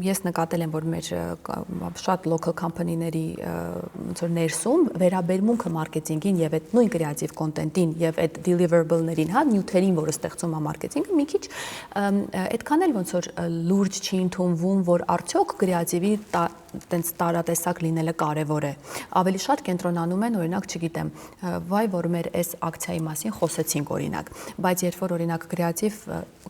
ես նկատել եմ, որ մեր շատ local company-ների ոնց որ ներսում վերաբերմունքը մարքեթինգին եւ այդ նույն կրեատիվ կոնտենտին եւ այդ deliverable-ներին, հա, նյութերին, որը ստեղծում է մարքեթինգը, մի քիչ այդքան էլ ոնց որ լուրջ չի ընդունվում, որ արդյոք կրեատիվի տենց տարատեսակ լինելը կարևոր է։ Ավելի շատ կենտրոնանում են, օրինակ, չգիտեմ, վայ, որ մեր այս ակցիայի մասին խոսեցինք օրինակ, բայց երբ որ օրինակ կրեատիվ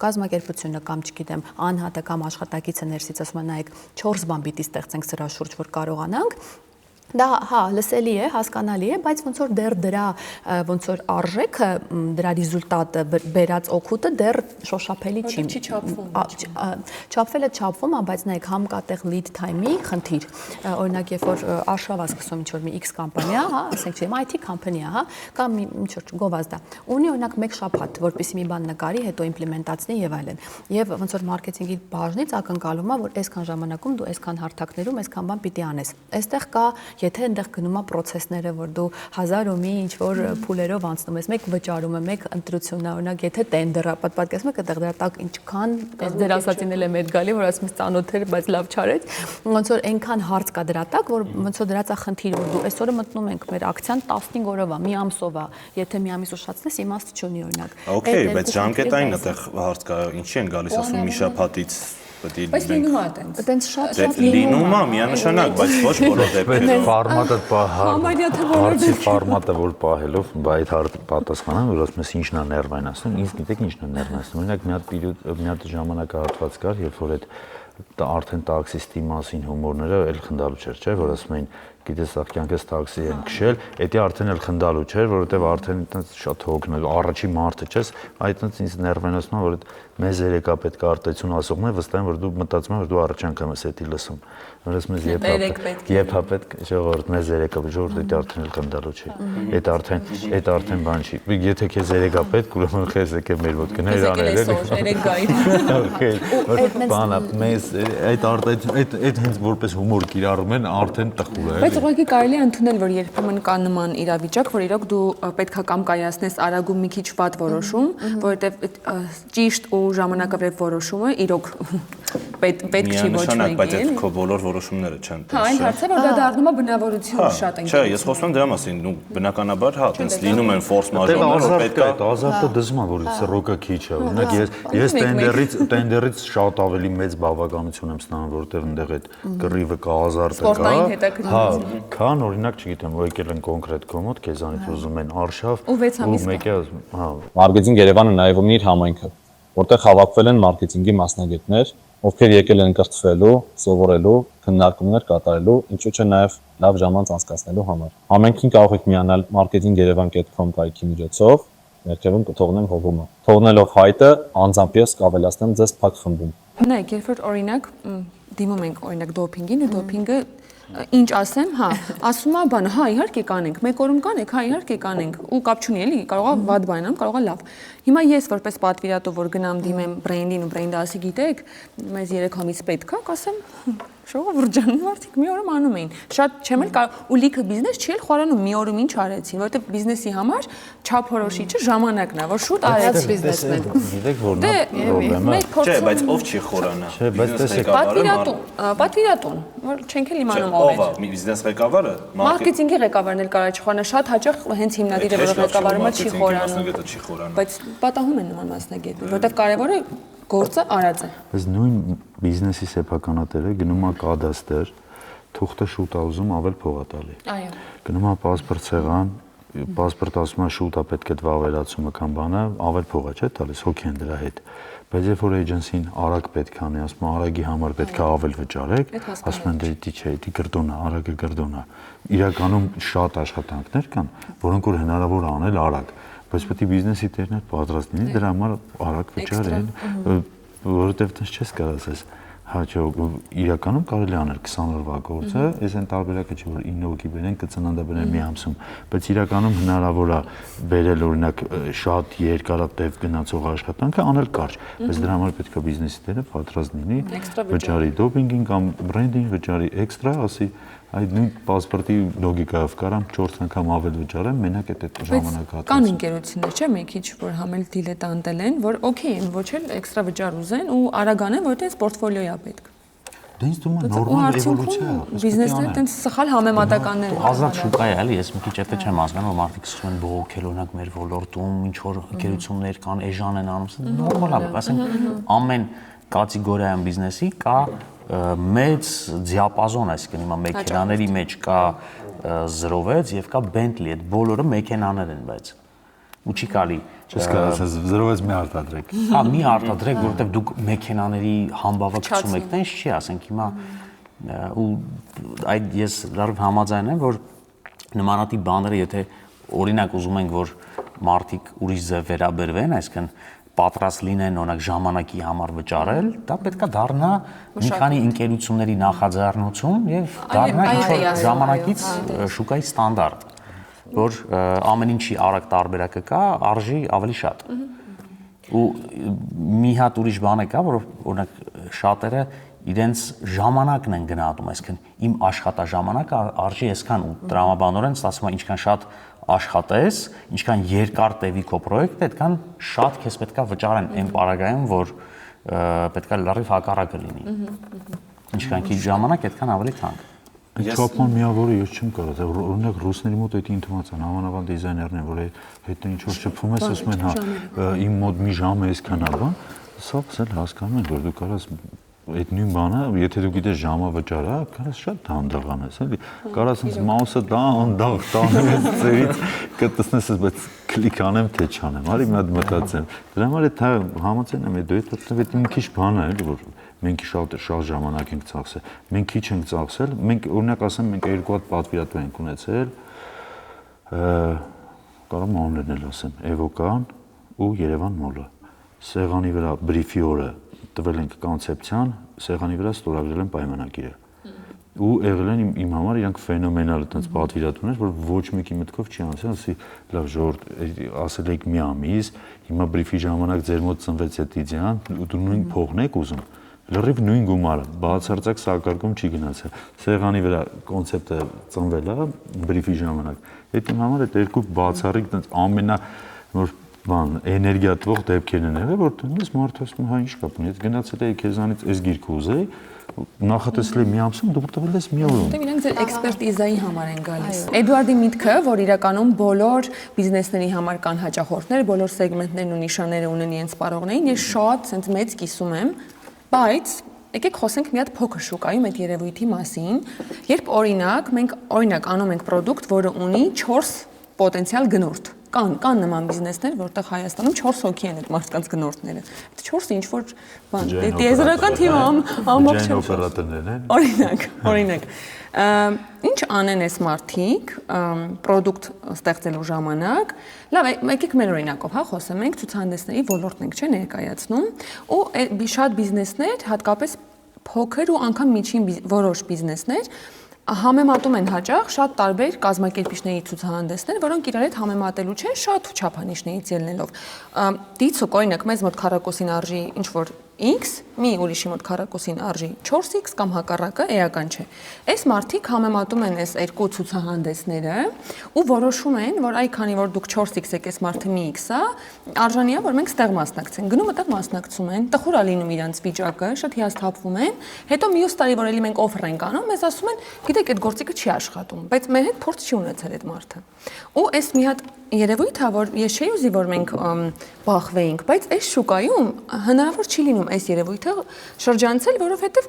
կազմակերպությունը կամ չգիտեմ, անհատը կամ աշխատակիցը ներսից ասում է նայեք 4 բան պիտի ստեղծենք սրա շուրջ, որ կարողանանք դա հա լսելի է, հասկանալի է, բայց ոնց որ դեռ դրա ոնց որ արժեքը, դրա ռեզուլտատը բերած օգուտը դեռ շոշափելի չի։ Չի չափվում։ Չափվելը չափվում է, բայց նայեք համ կա տեղ lead time-ի խնդիր։ Օրինակ, երբ որ արշավա սկսում ինչ որ մի X կամպանիա, հա, ասենք չեմ IT կամպանիա, հա, կամ ինչ որ գովազդ է։ Ունի օրինակ 1 շաբաթ, որպեսզի մի բան նկարի, հետո իմպլեմենտացնի եւ այլն։ Եվ ոնց որ մարքեթինգի բաժնից ակնկալում է, որ այսքան ժամանակում դու այսքան հարթակներում այսքան բան պիտի անես։ Այստեղ կա Եթե այնտեղ գնում է process-ները, որ դու 1000 ու մի ինչ որ փուլերով անցնում ես, մեկ վճարում է, մեկ ընտրությունն է, օրինակ, եթե տենդեր է, պատկերացնում եք, այդտեղ դրա տակ ինչքան դեր ասածին էլ է մեծ գալի, որ ասում ես ծանոթ էր, բայց լավ չարեց, ոնց որ այնքան հարց կա դրա տակ, որ ոնց որ դրած է խնդիր, որ դու այսօրը մտնում ենք մեր ակցիան 15 օրով է, մի ամսով է, եթե մի ամիս ուշացնես, իմաստ չունի օրինակ։ Okay, բայց ժամկետային այդտեղ հարց կա, ինչի են գալիս, ասում մի շաբաթից Բայց լինում է այտենց։ Այտենց շատ լինում է միանշանակ, բայց ոչ բոլոր դեպքերում։ Ֆորմատը Համարյա թե բոլոր հարցի ֆորմատը որ պահելով, բայց այդ պատասխանան, որ ասում ես ինչն է ներվայնացնում, ինձ գիտեք ինչն է ներվայնացնում։ Օրինակ մի հատ ժամանակահատված կար, երբ որ այդ արդեն տաքսիստի մասին հումորները էլ խնդալու չէր, չէ՞, որ ասում էին գիտես, ախ կյանքս տաքսի եմ քշել, դա արդեն էլ խնդալու չէր, որովհետև արդեն այդպես շատ հոգնել, առաջի մարդը չես, այդպես ինձ ներվենացնում, որ մեզ երեկա պետք է արտահայտություն ասողն է, վստահ եմ, որ դու մտածում ես, որ դու առաջ անգամ ես դա լսում։ Որպես մեզ եփա պետք ժողովուրդ մեզ երեկա, ժողովուրդ դա արդեն էլ խնդալու չի։ Դա արդեն բան չի։ Եթե քեզ երեկա պետք, ուրեմն քեզ եկե մեր մոտ գնա իր անել էլի։ Բանա մեզ այդ արտահայտություն այդ հենց որպես հումոր կիրառում են արդեն տխուր է։ Բայց ուղղակի կարելի է ընդունել, որ երբեմն կա նման իրավիճակ, որ իրոք դու պետքա կամ կայացնես արագ ու մի քիչ վատ որոշում, որովհետև ճիշտ ու ժամանակավեև որոշումը իրոք պետք չի ոչ մեկին։ Բայց այդ քո բոլոր որոշումները չեն տես։ Հա, այն հարցը որ դա դառնում է բնավորություն շատ են։ Չէ, ես խոսում եմ դրա մասին, ու բնականաբար հա, այնպես լինում են ֆորս մաժորներ, որ պետք է ազարտը դզում է, որ սռոկը քիչ է։ Օրինակ ես տենդերից շատ ավելի մեծ բավականություն եմ ստանում, որտեղ այնտեղ այդ կռիվը կա, ազարտը կա։ Հա, քան օրինակ, չգիտեմ, որ եկել են կոնկրետ կոմոդ, քեզանից ուզում են արշավ ու մեկը, հա։ Մարքեթինգ Երևանը նաև ունի իր համայնքը, որտեղ հավաքվել են մարքեթինգի մասնագետներ, ովքեր եկել են կրթվելու, սովորելու, քննարկումներ կատարելու, ինչու՞ չէ նաև լավ ժամանց անցկացնելու համար։ Համենքին կարող եք միանալ marketingerevan.com կայքի միջոցով, ներքևում կթողնեմ հողումը։ Թողնելով հայտը, անձամբ ես կավելացնեմ ձեզ փակ խմբում։ Նայեք, երբ որ օրինակ դիմում ենք օրինակ դոփինգին ու դոփինգը ինչ ասեմ, հա, ասում է բանը, հա, իհարկե կանենք, մեկ օրում կանենք, հա, իհարկե կանենք, ու կապ չունի էլի, կարող է վատ բան անեմ, կարող է լավ։ Հիմա ես որպես պատվիրատու, որ գնամ դիմեմ բրենդին ու բրենդը ասի, գիտեք, մեզ 3 ամիս պետք է, կասեմ, ժողովուրդ ջան, մարդիկ մի օրում անում էին։ Շատ չեմ էլ կարող ու լիքը բիզնես չի էլ խորանում մի օրում ինչ արեցին, որովհետև բիզնեսի համար չափորոշիչը ժամանակն է, որ շուտ արեց բիզնեսն է։ Գիտեք որն է պրոբլեմը։ Չէ, բայց ով չի խորանը։ Չէ, բայց տեսեք, պատվիրատուն, որ չենք էլ իմանում ով է։ Մի բիզնես ղեկավարը, Մարքեթինգի ղեկավարն էլ կարա չխորանա, շատ հաճախ հենց հիմնադիրը որ ղեկավարումը չի խորանում։ Բայց պատահում են նման մասնագետներ, որովհետև կարևորը գործը արած է։ Բայց նույն բիզնեսի սեփականատերը գնում է կադաստր, թուղթը շուտ է ուզում ավել փող է տալի։ Այո։ Գնում է պասպորտ ցեղան, պասպորտ ասում է շուտ է պետք է վավերացումը կամ բանը, ավել փող է չէ՞ տալիս, հոգի են դրա հետ։ Բայց երբ որ էջենսին արագ պետք է անի, ասում է արագի համար պետք է ավել վճարեք, ասում են դե չէ, դի գրդոն է, արագը գրդոն է։ Իրականում շատ աշխատանքներ կան, որոնք որ հնարավոր է անել արագ, բայց պետք է բիզնեսի տերն պատրաստ լինի դրա համար արագ վճարել, որովհետև դες չես կարող ասես, հա չէ, իրականում կարելի անել 20 օրվա գործը, այս այն տարբերակը չէ որ 9 հոգի բերեն, կծննդաբերեն մի ամսում, բայց իրականում հնարավոր է բերել օրինակ շատ երկարատև գնացող աշխատանքը անել կարճ, բայց դրա համար պետք է բիզնեսի տերը պատրաստ լինի, վճարի դոփինգին կամ բրենդին վճարի էքստրա, ասի այդ նույն պասպորտի լոգիկայով կարամ 4 անգամ ավել վճարեմ, մենակ այդ ժամանակահատվածը։ Կան ընկերություններ, չէ՞, մի քիչ որ համել դիլետանտել են, որ օքեյ են, ոչ էլ էքստրա վճար ուզեն ու արագ անեն, որտեղ պորտֆոլիոյ է պետք։ Դա ինձ թվում է նորմալ էվոլյուցիա է։ Բիզնեսները այդպես սխալ համեմատականներ են։ Ազատ շուկա է, էլի, ես մի քիչ էդ չեմ հասկանում, որ մարդիկ սկսում են բողոքել, օրինակ մեր ոլորտում ինչ որ ընկերություններ կան, էժան են անում, նորմալ է, ասենք ամեն կատեգորիայում բիզնեսի կա մեծ դիապազոն, այսինքն հիմա մեքենաների մեջ կա 06 եւ կա Bentley, այդ բոլորը մեքենաներ են, բայց ու չի կարելի չես կարող ասես 06 մի արտադրեք։ Հա, մի արտադրեք, որովհետեւ դուք մեքենաների համբավը գցում եք, տենց չի, ասենք հիմա ու այդ ես լավ համաձայն եմ, որ նմանատիպ բաները, եթե օրինակ ուզում ենք, որ մարդիկ ուրիշ ձև վերաբերվեն, այսինքն պատրաստ լինեն օրինակ ժամանակի համար վճարել, դա պետքա դառնա մի քանի ընկերությունների նախաձեռնություն եւ դառնա ինչ-որ ժամանակից շուկայի ստանդարտ, որ ամեն ինչի արագ տարբերակը կա, արժի ավելի շատ։ Ու մի հատ ուրիշ բան է կա, որ օրինակ շատերը իրենց ժամանակն են գնահատում, այսինքն իմ աշխատաժամանակը արժի այսքան ու տրամաբանորեն ստացվում է ինչքան շատ աշխատես, ինչքան երկար տևի քո պրոյեկտը, այդքան շատ քեզ պետքա վճարեն այն պարագայում, որ պետքա լրիվ հակառակը լինի։ Ինչքան քիչ ժամանակ, այդքան ավելի թանկ։ Այդ չափման միավորը ես չեմ կարող, օրինակ ռուսների մոտ այդ ինտիմացիան համանավան դիզայներն են, որ հետ ինչ որ շփվում ես, ասում են, հա, իմ մոտ մի ժամ է այսքան ալվա, սա էլ հասկանում են, որ դու կարաս այդ նույն բանը, եթե դու գիտես ժամը վճարա, կարաս շատ հանդաղ անես, էլի։ Կարաս ինձ մաուսը դանդաղ տանես ծերից, կտեսնես, բայց կլիկ անեմ, թե չանեմ, արի մի հատ մտածեմ։ Դրա համար է համաձայն եմ, դու այդ մի քիչ բան է, էլի, որ մենք շատ ժամանակ ենք ծախսել։ Մենք քիչ ենք ծախսել, մենք օրինակ ասեմ, մենք երկու հատ պատվիրատու ենք ունեցել, կարող եմ անուններն էլ ասեմ, Էվոկան ու Երևան մոլը։ Սեղանի վրա բրիֆի օրը տվել ենք կոնցեպցիան, սեղանի վրա ստորագրել են պայմանագիրը։ Ու եղել են իմ համար իրանք ֆենոմենալ այդպես պատվիրատուներ, որ ոչ մեկի մտքով չի անցել, ասի լավ ժողովուրդ, ասել եք մի ամիս, հիմա բրիֆի ժամանակ ձեր մոտ ծնվեց այդ իդեան, ու դու նույն փողն եք ուզում։ Լրիվ նույն գումարը, բացարձակ սակարկում չի գնացել։ Սեղանի վրա կոնցեպտը ծնվել է բրիֆի ժամանակ։ Այդ իմ համար այդ երկու բացառիկ այդպես ամենա որ բան էներգիա տվող դեպքերն են եղել, որ դες մարդը ասում է, հա ինչ կապ ունի, գնացել էի քեզանից այս գիրքը ուզեի, նախատեսել եմ մի ամսում, դու տվել ես մի օրում։ Դե իրենք ձեր էքսպերտիզայի համար են գալիս։ Էդուարդի միտքը, որ իրականում բոլոր բիզնեսների համար կան հաճախորդներ, բոլոր սեգմենտներն ու նիշաները ունեն իրենց սպառողներին, ես շատ sense մեծ կիսում եմ, բայց եկեք խոսենք մի հատ փոքր շուկայում այդ երևույթի մասին, երբ օրինակ մենք անում ենք product, որը ունի 4 պոտենցիալ գնորդ։ Կան նման բիզնեսներ, որտեղ Հայաստանում 4 հոգի են այդ մարդկանց գնորդները։ Այդ 4-ը ինչ որ բան, տիեզերական թիմը ամբողջ օպերատորներն են։ Օրինակ։ Ինչ անեն այս մարդիկ product ստեղծելու ժամանակ։ Լավ, եկեք մեր օրինակով, հա, խոսեմ, մենք ցուցահանդեսների ոլորտն ենք, չէ՞, ներկայացնում, ու շատ բիզնեսներ, հատկապես փոքր ու անգամ միջին որոշ բիզնեսներ համեմատում են հաճախ շատ տարբեր կազմակերպիչների ցուցահանդեսներ, որոնք իրար հետ համեմատելու չեն շատ չափանիշներից ելնելով։ Դիցուկ օրինակ մեզ մոտ քառակուսին արժի ինչ որ X, մի ուրիշի մոտ քառակուսին արժի 4X կամ հակառակը էական չէ։ Այս մարդիկ համեմատում են այս երկու ցուցահանդեսները ու որոշում են, որ այ քանի որ դուք 4X եք, այս մարդը մի X-ա, արժանի է, որ մենք ստեղ մասնակցենք։ Գնում այդտեղ մասնակցում են, տխուր է լինում իրանց վիճակը, շատ հիասթափվում են։ Հետո մյուս տարի որ էլի մենք օֆեր ենք անում, մեզ ասում են, գիտեք, այդ գործիքը չի աշխատում, բայց մեր հետ փորձ չի ունեցել այդ մարդը։ Ու այս մի հատ երևույթ է, որ ես չէի ուզի, որ մենք բախվեինք, բայց այս շուկայում հնարավոր չի լինում այս երևույթը շրջանցել, որովհետև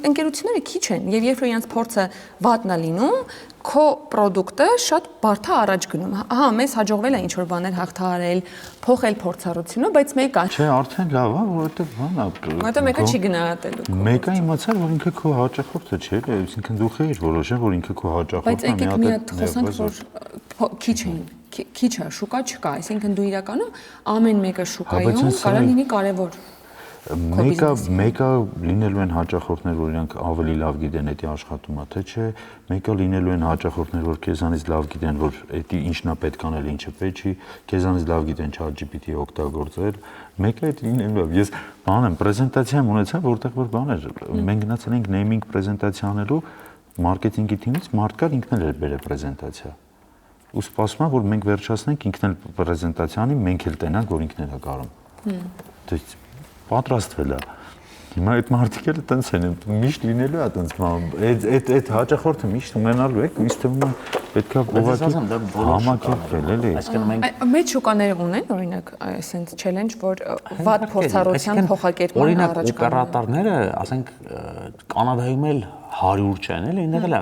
ընկերությունները քիչ են, եւ երբ որ իրենց փորձը վատն է լինում, քո product-ը շատ բարդ է առաջ գնում։ Ահա, մեզ հաջողվել է ինչ-որ բաներ հաղթահարել, փոխել փորձառությունը, բայց մեկը Չէ, արդեն լավ է, որովհետև բան է։ Որտե մեկը չի գնահատելու։ Մեկը իմացար, որ ինքը քո հաճախորդը չէ, այսինքն դու խեր որոշել, որ ինքը քո հաճախորդն Բայց եկեք մի հատ խոսանք, որ քիչ են, քիչ է, շուկա չկա, այսինքն դու իրականում ամեն մեկը շուկայում կարող լինի կարևոր։ Մեկը լինելու են հաճախորդներ, որ իրանք ավելի լավ գիտեն դա աշխատումը, թե չէ, մեկը լինելու են հաճախորդներ, որ քեզանից լավ գիտեն, որ դա ինչն է պետք անել, ինչը պետք չի, քեզանից լավ գիտեն ChatGPT օգտագործել, մեկը դա լինելու է։ Ես բան եմ, պրեզենտացիա ունեցա, որտեղ որ բան էր, մենք գնացել ենք նեյմինգ պրեզենտացիա անելու, մարքեթինգի թիմից մարդ կար, ինքն էլ էր բերել պրեզենտացիա։ Ու սպասում եմ, որ մենք վերջացնենք, ինքն էլ պրեզենտացիա անի, մենք էլ տենանք, որ ինքն էլ է կարում։ Դե պատրաստվել է։ Հիմա այդ մարդիկ էլ այտենց են, միշտ լինելու է այտենց, այդ հաճախորդը միշտ ունենալու է, ինձ թվում է պետքա ուղղակի համակերպվել, էլի։ Այսինքն մենք Մեծ շուկաները ունեն, օրինակ, այսպես challenge, որ վատ փորձառության փոխակերպման առաջ գնում։ Օպերատորները, ասենք, Կանադայում էլ 100 չեն, էլի, այնտեղ էլ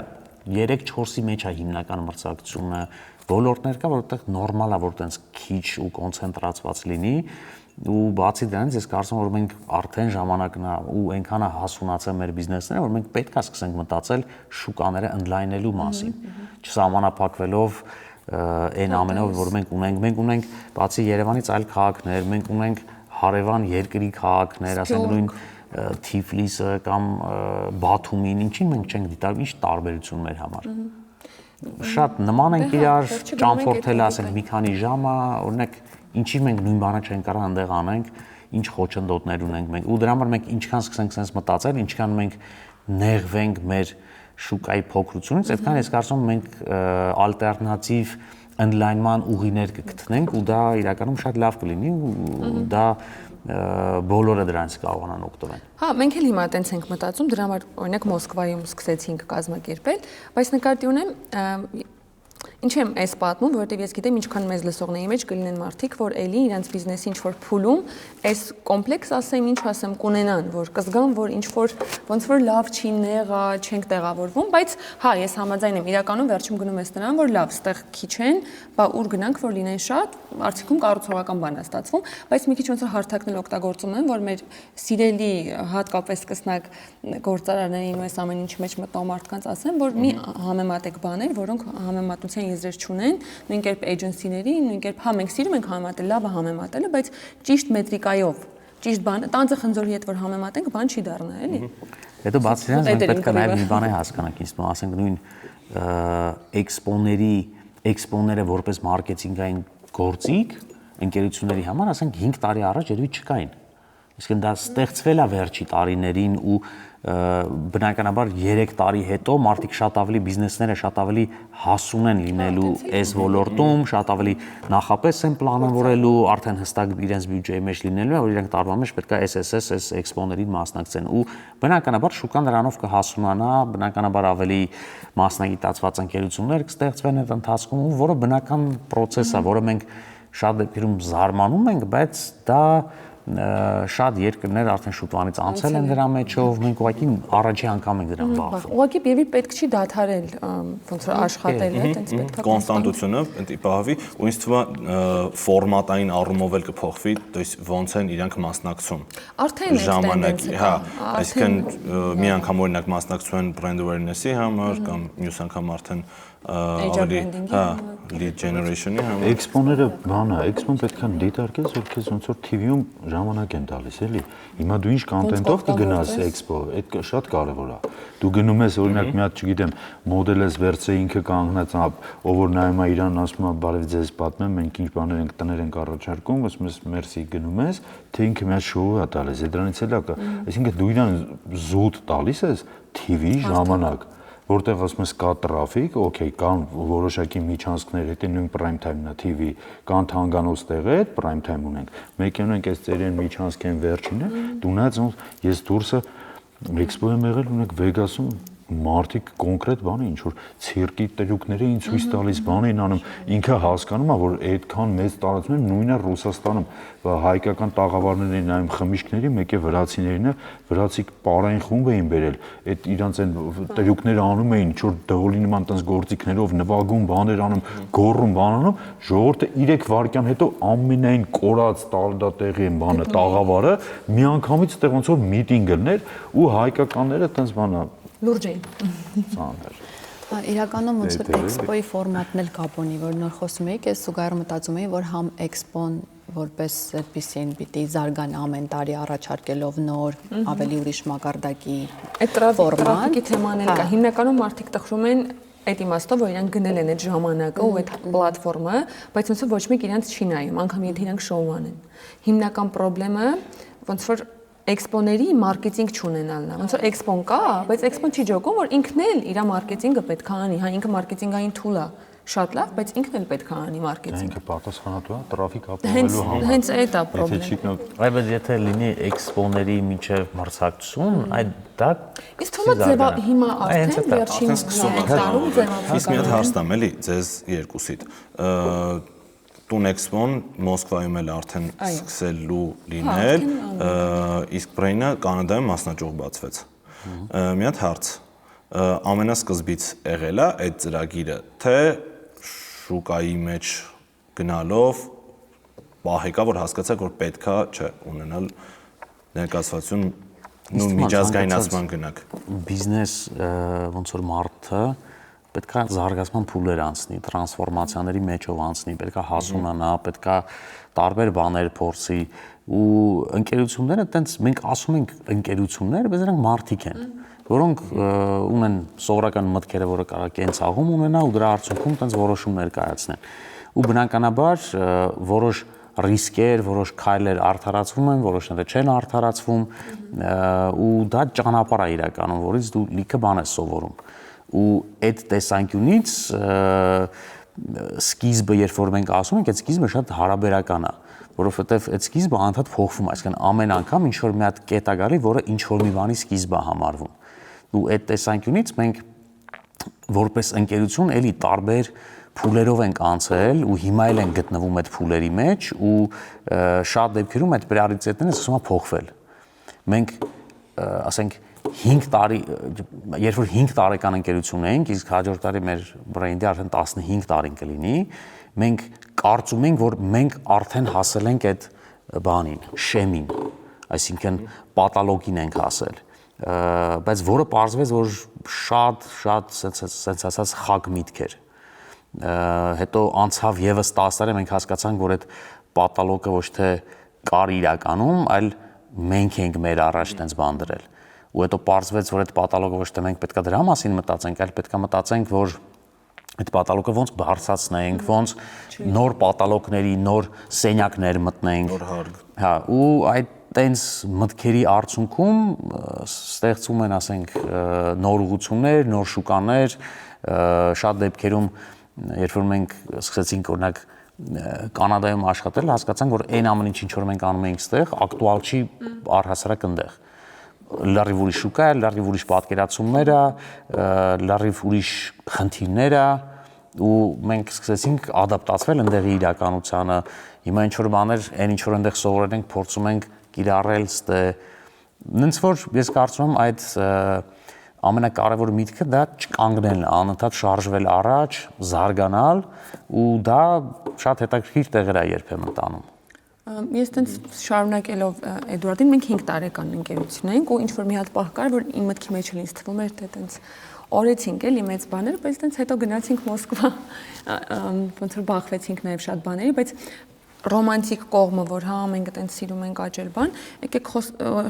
3-4-ի մեջ է հիմնական մրցակցությունը, ոլորտներ կա, որտեղ նորմալ է, որ այտենց քիչ ու կոնցենտրացված լինի, ու բացի դրանից ես կարծում եմ, որ մենք արդեն ժամանակն է ու այնքան է հասունացել մեր բիզնեսները, որ մենք պետք է սկսենք մտածել շուկաները ընդլայնելու մասին, չսահմանափակվելով այն ամենով, որ մենք ունենք բացի Երևանից այլ քաղաքներ, մենք ունենք հարևան երկրի քաղաքներ, ասենք նույն Թիֆլիսը կամ Բաթումին, ինչին մենք չենք դիտարկում, ինչ տարբերություն մեր համար։ Շատ նման ենք իրար, ճամփորդել ասենք մի քանի ժամ է, օրինակ ինչի մենք նույն բանը չենք կարող այնտեղ անենք, ինչ խոչընդոտներ ունենք մենք։ Ու դրա համար մենք ինչքան սկսենք sense մտածել, ինչքան մենք նեղվենք մեր շուկայի փոքրությունից, այդքան ես կարծում եմ մենք ալտերնատիվ ընդլայնման ուղիներ կգտնենք ու դա իրականում շատ լավ կլինի ու դա բոլորը դրանից կարողանան օգտվել։ Հա, մենք էլ հիմա այտենց ենք մտածում, դրա համար օրինակ Մոսկվայում սկսեցինք կազմակերպել, բայց նկատի ունեմ Ինչ եմ այս պատմում, որովհետև ես գիտեմ ինչքան մեծ լսողների մեջ կլինեն մարդիկ, որ էլի իրենց բիզնեսի ինչ որ փուլում այս կոմպլեքս ասեմ, ինչ ասեմ, կունենան, որ կզգան, որ ինչ որ ոնց որ լավ չի նեղա, չենք տեղավորվում, բայց հա, ես համաձայն եմ, իրականում վերջում գնում ես նրան, որ լավ, ստեղ քիչ են, բա ուր գնանք, որ լինեն շատ, արդյունքում կառուցողական բան է ստացվում, բայց մի քիչ ոնց որ հարթակն էլ օգտագործում են, որ մեր սիրելի հատկապես սկսնակ գործարարներին ու այս ամեն ինչի մեջ մտող մարդկանց ասեմ, որ մի համեմատեք բաներ, որոնք համեմատության եզրեր չունեն, նույն կերպ էջենսիների, նույն կերպ հա մենք սիրում ենք համեմատել, լավ է համեմատելը, բայց ճիշտ մետրիկայով, ճիշտ բան, տանձը խնձորի հետ որ համեմատենք, բան չի դառնա, էլի։ Հետո բացի դրանից պետք է նաև մի բան հասկանանք, ինձ թվում ասենք նույն էքսպոները որպես մարքեթինգային գործիք ընկերությունների համար, ասենք 5 տարի առաջ երևի չկային։ Իսկ դա ստեղծվել է վերջի տարիներին ու բնականաբար 3 տարի հետո մարդիկ շատ ավելի բիզնեսները շատ ավելի հասուն են լինելու այս ոլորտում, շատ ավելի նախապես են պլանավորելու, արդեն հստակ իրենց բյուջեի մեջ լինելու, որ իրենք տարվա մեջ պետք է այս էքսպոներին մասնակցեն ու բնականաբար շուկան դրանով կհասունանա, բնականաբար ավելի մասնագիտացված ընկերություններ կստեղծվեն այդ ընթացքում, որը բնական process է, որը մենք շատ դեպքերում զարմանում ենք, բայց դա շատ երկրներ արդեն շուտվանից անցել են դրա մեջով, մենք ուղղակի առաջի անգամ ենք դրան բախվում։ Ուղղակի բիևի պետք չի դադարել ոնց որ աշխատել, այտենց պետք է կոնստանտությունը պահվի ու ինձ թվում է ֆորմատային առումով էլ կփոխվի, то есть ոնց են իրանք մասնակցում։ Արդեն ժամանակի, հա, այսինքն մի անգամ օրինակ մասնակցում են brand awareness-ի համար կամ մյուս անգամ արդեն ավելի հա lead generation-ի համար։ Էքսպոները բան է, էքսպոն պետք է դիտարկես, որ քեզ ոնց որ TV-ում ժամանակ են տալիս, էլի։ Հիմա դու ինչ կոնտենտով կգնաս էքսպո, այդ շատ կարևոր է։ Դու գնում ես օրինակ մի հատ, չգիտեմ, մոդել ես վերցրել ինքը կանգնած, ով որ նայում է իրան, ասում է բարև ձեզ պատմեմ, մենք ինչ բաներ ենք տներ ենք առաջարկում, ասում ես մերսի գնում ես, թե ինքը մի հատ շոու է տալիս, դրանից էլ է, այսինքն դու իրան զուտ տալիս ես TV ժամանակ որտեղ ասում ես կա տրաֆիկ, օքեյ, կան որոշակի միջանցքներ, հետո նույն prime time-ն է TV, կան թանկանոց տեղեր, այդ prime time ունենք։ Մեկ ունենք այս ծերեն միջանցքեն վերջինը, դու նայած ոնց ես դուրսը էքսպո եմ եղել, ունենք Վեգասում մարդիկ կոնկրետ բան է ինչ որ ցիրկի տրյուկների ինչ ցույց տալիս բան են անում ինքը հասկանում է որ այդքան մեծ տարածում են նույնը Ռուսաստանում հայկական տաղավարներ են նայում խմիչքների մեկը վրացիներինը վրացի պարային խումբ էին բերել այդ իրանց այն տրյուկները անում էին ինչ որ դղոլի նման տես գործիքներով նվագում բաներ անում գոռում բան անում ժողովուրդը 3 վայրկյան հետո ամենայն կորած տալդատեղի են բանը տաղավարը միանգամից այդտեղ ոնց որ միտինգ լներ ու հայկականները տես բանա լուրջ էին։ Ծանր։ Իրականում ոնց որ էքսպոյի ֆորմատն էլ կապ ունի, որ նոր խոսում եք, ես զուգահեռ մտածում էի, որ համ էքսպոն որպես այդպիսին պիտի զարգանա ամեն տարի առաջարկելով նոր, ավելի ուրիշ մակարդակի տրաֆիկի թեման էլ կա։ Հիմնականում մարդիկ տխրում են այդ իմաստով, որ իրանք գնել են այդ ժամանակը ու այդ պլատֆորմը, բայց ոնց որ ոչ մեկ իրանք չի նայում, անգամ եթե իրանք շոու անեն։ Հիմնական խնդրեմը ոնց որ էքսպոների մարքեթինգ չունենալն է։ Ոնց որ էքսպոն կա, բայց էքսպոն չի ջոկում, որ ինքն էլ իր մարքեթինգը պետք է անի, հա ինքը մարքեթինգային tool է, շատ լավ, բայց ինքն էլ պետք է անի մարքեթինգ։ Ինքը պատասխանատու է տրաֆիկ ապահովելու համար։ Հենց այդ է խնդրեմը։ Այ բայց եթե լինի էքսպոների միջև մրցակցություն, այդ դա Իսկ թվում է հիմա արդեն վերջին տարում ձևավորվում։ Իսկ մի հատ հարց տամ էլի ձեզ երկուսիդ։ Տուն էքսպոն Մոսկվայում էլ արդեն սկսելու լինել, իսկ Brain-ը Կանադայում մասնաճյուղ բացվեց։ Մի հատ հարց, ամենասկզբից եղել է այդ ծրագիրը, թե շուկայի մեջ գնալով պահ եկա, որ հասկացաք, որ պետքա չէ ունենալ ներկայացվածություն նույն միջազգայնացման գնանք։ Բիզնես ոնց որ մարդը պետքա զարգացման փուլեր անցնի, տրանսֆորմացիաների մեջով անցնի, պետքա հասունանա, պետքա տարբեր բաներ փորձի ու ընկերությունները տենց մենք ասում ենք ընկերություններ, բայց նրանք մարդիկ են, որոնք ունեն սովորական մտքերը, որը կարող կենցաղում ունենա ու դրա արդյունքում տենց որոշումներ կայացնեն։ Ու բնականաբար որոշ ռիսկեր, որոշ քայլեր արդարացվում են, որոշները չեն արդարացվում ու դա ճանապարհ է իրականում, որից դու լիքը բան ես սովորում։ Ու այդ տեսանկյունից սկիզբը երբ որ մենք ասում ենք, այդ սկիզբը շատ հարաբերական է, որովհետև այդ սկիզբը անդադ փոխվում է, այսինքն ամեն անգամ ինչ որ մի հատ կետ է գալի, որը ինչ որ մի բանի սկիզբ է համարվում։ Ու այդ տեսանկյունից մենք որպես ընկերություն էլի տարբեր փուլերով ենք անցել ու հիմա էլ ենք գտնվում այդ փուլերի մեջ ու շատ դեպքերում այդ պրիորիտետները սկսում են փոխվել։ Մենք ասենք 5 տարի, երբ որ 5 տարեկան ընկերություն էինք, իսկ հաջորդ տարի մեր բրենդի արդեն 15 տարին կլինի, մենք կարծում ենք, որ մենք արդեն հասել ենք այդ բանին, շեմին, այսինքն պատալոգին ենք հասել, բայց որը պարզվեց, որ շատ սենց ասած խակ միտք էր։ Հետո անցավ եւս 10 տարի մենք հասկացանք, որ այդ պատալոգը ոչ թե կար իրականում, այլ մենք ենք մեր առաջ տենց բան դրել։ Ու հետո պարզվեց, որ այդ պատալոգը ոչ թե մենք պետքա դրա մասին մտածենք, այլ պետքա մտածենք, որ այդ պատալոգը ոնց բարձրացնենք, ոնց նոր պատալոգների, նոր սենյակներ մտնենք։ Նոր հարկ։ Հա, ու այդ տենց մտքերի արդյունքում ստեղծում են, ասենք, նոր ուղղություններ, նոր շուկաներ, շատ դեպքերում, երբ որ մենք սկսեցինք օրինակ Կանադայում աշխատել, հասկացանք, որ այն ամեն ինչ որ մենք անում ենք ստեղ, ակտուալ չի առհասարակ այնտեղ։ Լրիվ ուրիշ շուկա է, լրիվ ուրիշ պատկերացումներ է, լրիվ ուրիշ խնդիրներ է, ու մենք սկսեցինք ադապտացվել այնտեղի իրականությանը։ Հիմա ինչ որ բաներ, այն ինչ որ այնտեղ սովորել ենք, փորձում ենք կիրառել, ստե նենց որ ես կարծում եմ այդ ամենակարևոր միտքը դա չկանգնելն է, անընդհատ շարժվել առաջ, զարգանալ ու դա շատ հետաքրքիր տեղեր է երբեմն տանում։ Ես տենց շարունակելով Էդուարդին, մենք 5 տարեկան ընկերություն ենք ու ինչ որ մի հատ պահ կար, որ իմ մտքի մեջ էլ ինձ թվում էր թե տենց օրեցինք էլի մեծ բաներ, բայց տենց հետո գնացինք Մոսկվա, ոնց որ բախվեցինք նաև շատ բաների, բայց ռոմանտիկ կողմը, որ հա մենք այտենց սիրում ենք աճել բան, եկեք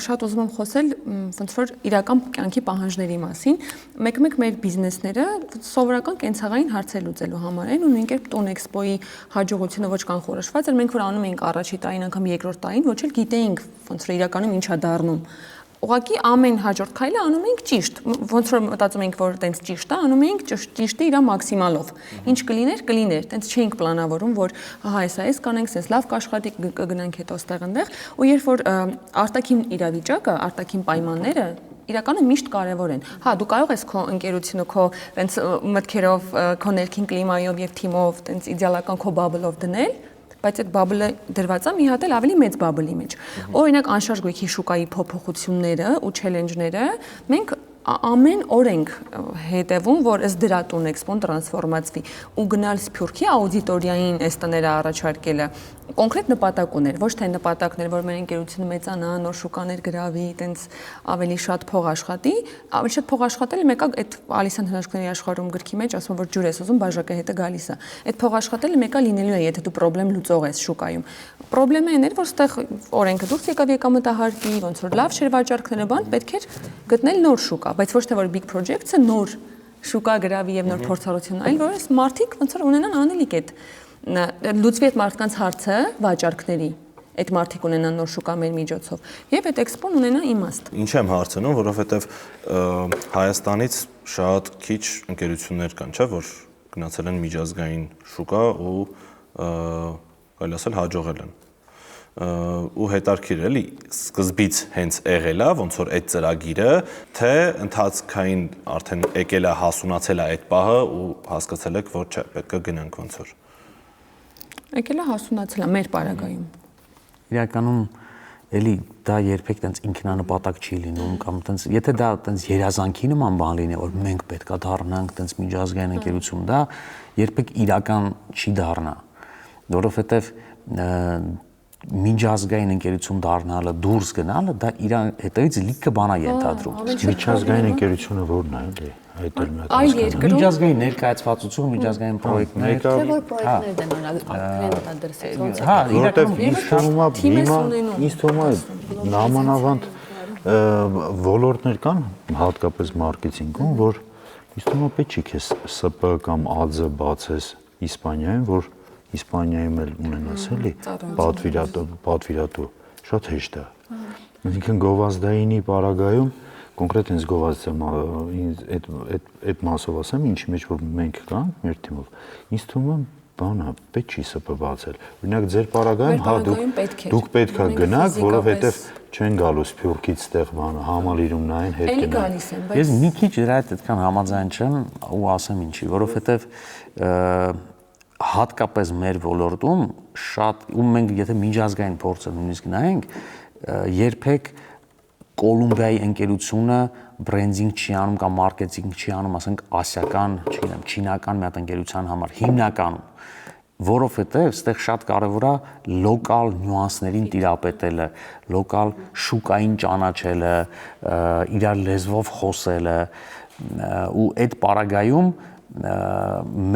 շատ ուզում եմ խոսել ոնց որ իրական կյանքի պահանջների մասին։ Մեկ-մեկ մեր բիզնեսները սովորական կենցաղային հարցեր լուծելու համար են ու նույնքերպ Տուն Էքսպոյի հաջողությունը ոչ կան խորշված էր, մենք որ անում էինք առաջի տարին, անգամ երկրորդ տարին, ոչ էլ գիտեինք ոնց որ իրականում ինչա դառնում։ Ուղղակի ամեն հաջորդ քայլը անում ենք ճիշտ, ոնց որ մտածում ենք, որ տենց ճիշտ է, անում ենք ճիշտը իր մաքսիմալով։ Ինչ կլիներ, տենց չէինք պլանավորում, որ հա այս կանենք, sense լավ կաշխատի, կգնանք հետո ստեղ այնտեղ, ու երբ որ արտաքին իրավիճակը, արտաքին պայմանները իրականում միշտ կարևոր են։ Հա, դու կարող ես քո ընկերությունը քո տենց մտքերով, քո ներքին կլիմայով եւ թիմով տենց իդեալական քո բաբլով դնել, բայց այդ բաբլը դրված է մի հատ էլ ավելի մեծ բաբլի մեջ։ Օրինակ անշարժ գույքի շուկայի փոփոխությունները ու չելենջները մենք ամեն օր ենք հետևում, որ ըստ դրա Տուն Էքսպոն տրանսֆորմացվի ու գնալ Սփյուռքի աուդիտորիային այս տները առաջարկելը կոնկրետ նպատակ ուներ, ոչ թե նպատակներ, որ մեր ընկերությունը մեծանա, նոր շուկաներ գրավի, տենց ավելի շատ փող աշխատի, ավելի շատ փող աշխատելը մեկը այդ Ալիսան հնարժքների աշխարհում գրքի մեջ ասում որ ջուր ես ուզում, բաժակը հետը գալիս է։ Այդ փող աշխատելը մեկը լինելու է, եթե դու խնդրեմ լուծող ես շուկայում։ Պրոբլեմը այն էր, որ ստեղ օրենքը դուրս եկավ եկամտահարկի, ոնց որ լավ չէր վաճառքները բան, պետք էր գտնել նոր շուկա, բայց ոչ թե որ big project-ը նոր շուկա գրավի եւ նոր փորձառություն, այլ որ այս մարդիկ ոնց որ ունենան անելիք այդ լուծվի այդ մարդկանց հարցը վաճառքների, այդ մարդիկ ունենան նոր շուկա մեր միջոցով եւ այդ էքսպոն ունենա իմաստ։ Ինչ եմ հարցնում, որովհետեւ Հայաստանից շատ քիչ ընկերություններ կան, չէ՞, որ գնացել են միջազգային շուկա ու կարելի ասել հաջողել են։ Ու հետարքիր էլի սկզբից հենց եղել է ոնց որ այդ ծրագիրը, թե ընթացքային արդեն եկել է հասունացել է այդ պահը ու հասկացել եք, որ չէ, պետք է գնանք ոնց որ։ Եկել է հասունացել է մեր պարագայում։ Իրականում էլի դա երբեք տենց ինքնանպատակ չի լինում կամ տենց եթե դա տենց երազանքի նման բան լինի, որ մենք պետքա դառնանք տենց միջազգային ընկերություն, դա երբեք իրական չի դառնա, որովհետև միջազգային ընկերություն դառնալը, դուրս գնալը, դա իր հետևից լիքը բան է ենթադրում։ Միջազգային ընկերությունը ո՞րն է, էլի, այդ էլ մեծ։ Այլ երկրում միջազգային ներկայացվածություն, միջազգային պրոյեկտներ, Թե որ պրոյեկտներ դեն օրինակ քրենդա դրսից ոնց է։ հա, Որտեվ իրականում ինձ թվում է նամանավանդ ոլորտներ կան, հատկապես մարքեթինգում, որ ինձ թվում է պետք չի քեզ ՍՊ կամ ԱԾ բացես Իսպանիայում, որ Իսպանիայում էլ ունենաս էլի պատվիրատու շատ հեշտ է։ Այսինքն գովազդայինի պարագայում կոնկրետ հենց այդ մասով ասեմ, ինչի մեջ որ մենք կանք մեր թիմով, ինձ թվում է բանը պետք չի ՍՊ բացել։ Օրինակ ձեր պարագայում հա դուք պետք է գնաք, որովհետև չեն գալու Սփյուռքից ստեղ բանը համալիրում նային հետ էլի գնան։ գալիս են, ես մի քիչ դրա հետ այդքան համաձայն չեմ ու ասեմ ինչի, որովհետև հատկապես մեր ոլորտում շատ ու մենք եթե միջազգային փորձը նույնիսկ նայենք, երբեք Կոլումբիայի ընկերությունը բրենդինգ չի անում կամ մարքեթինգ չի անում, ասենք ասիական, չգիտեմ, չինական մի հատ ընկերության համար հիմնականում, որովհետև այստեղ շատ կարևոր է լոկալ նյուանսներին տիրապետելը, լոկալ շուկային ճանաչելը, իրար լեզվով խոսելը ու այդ պարագայում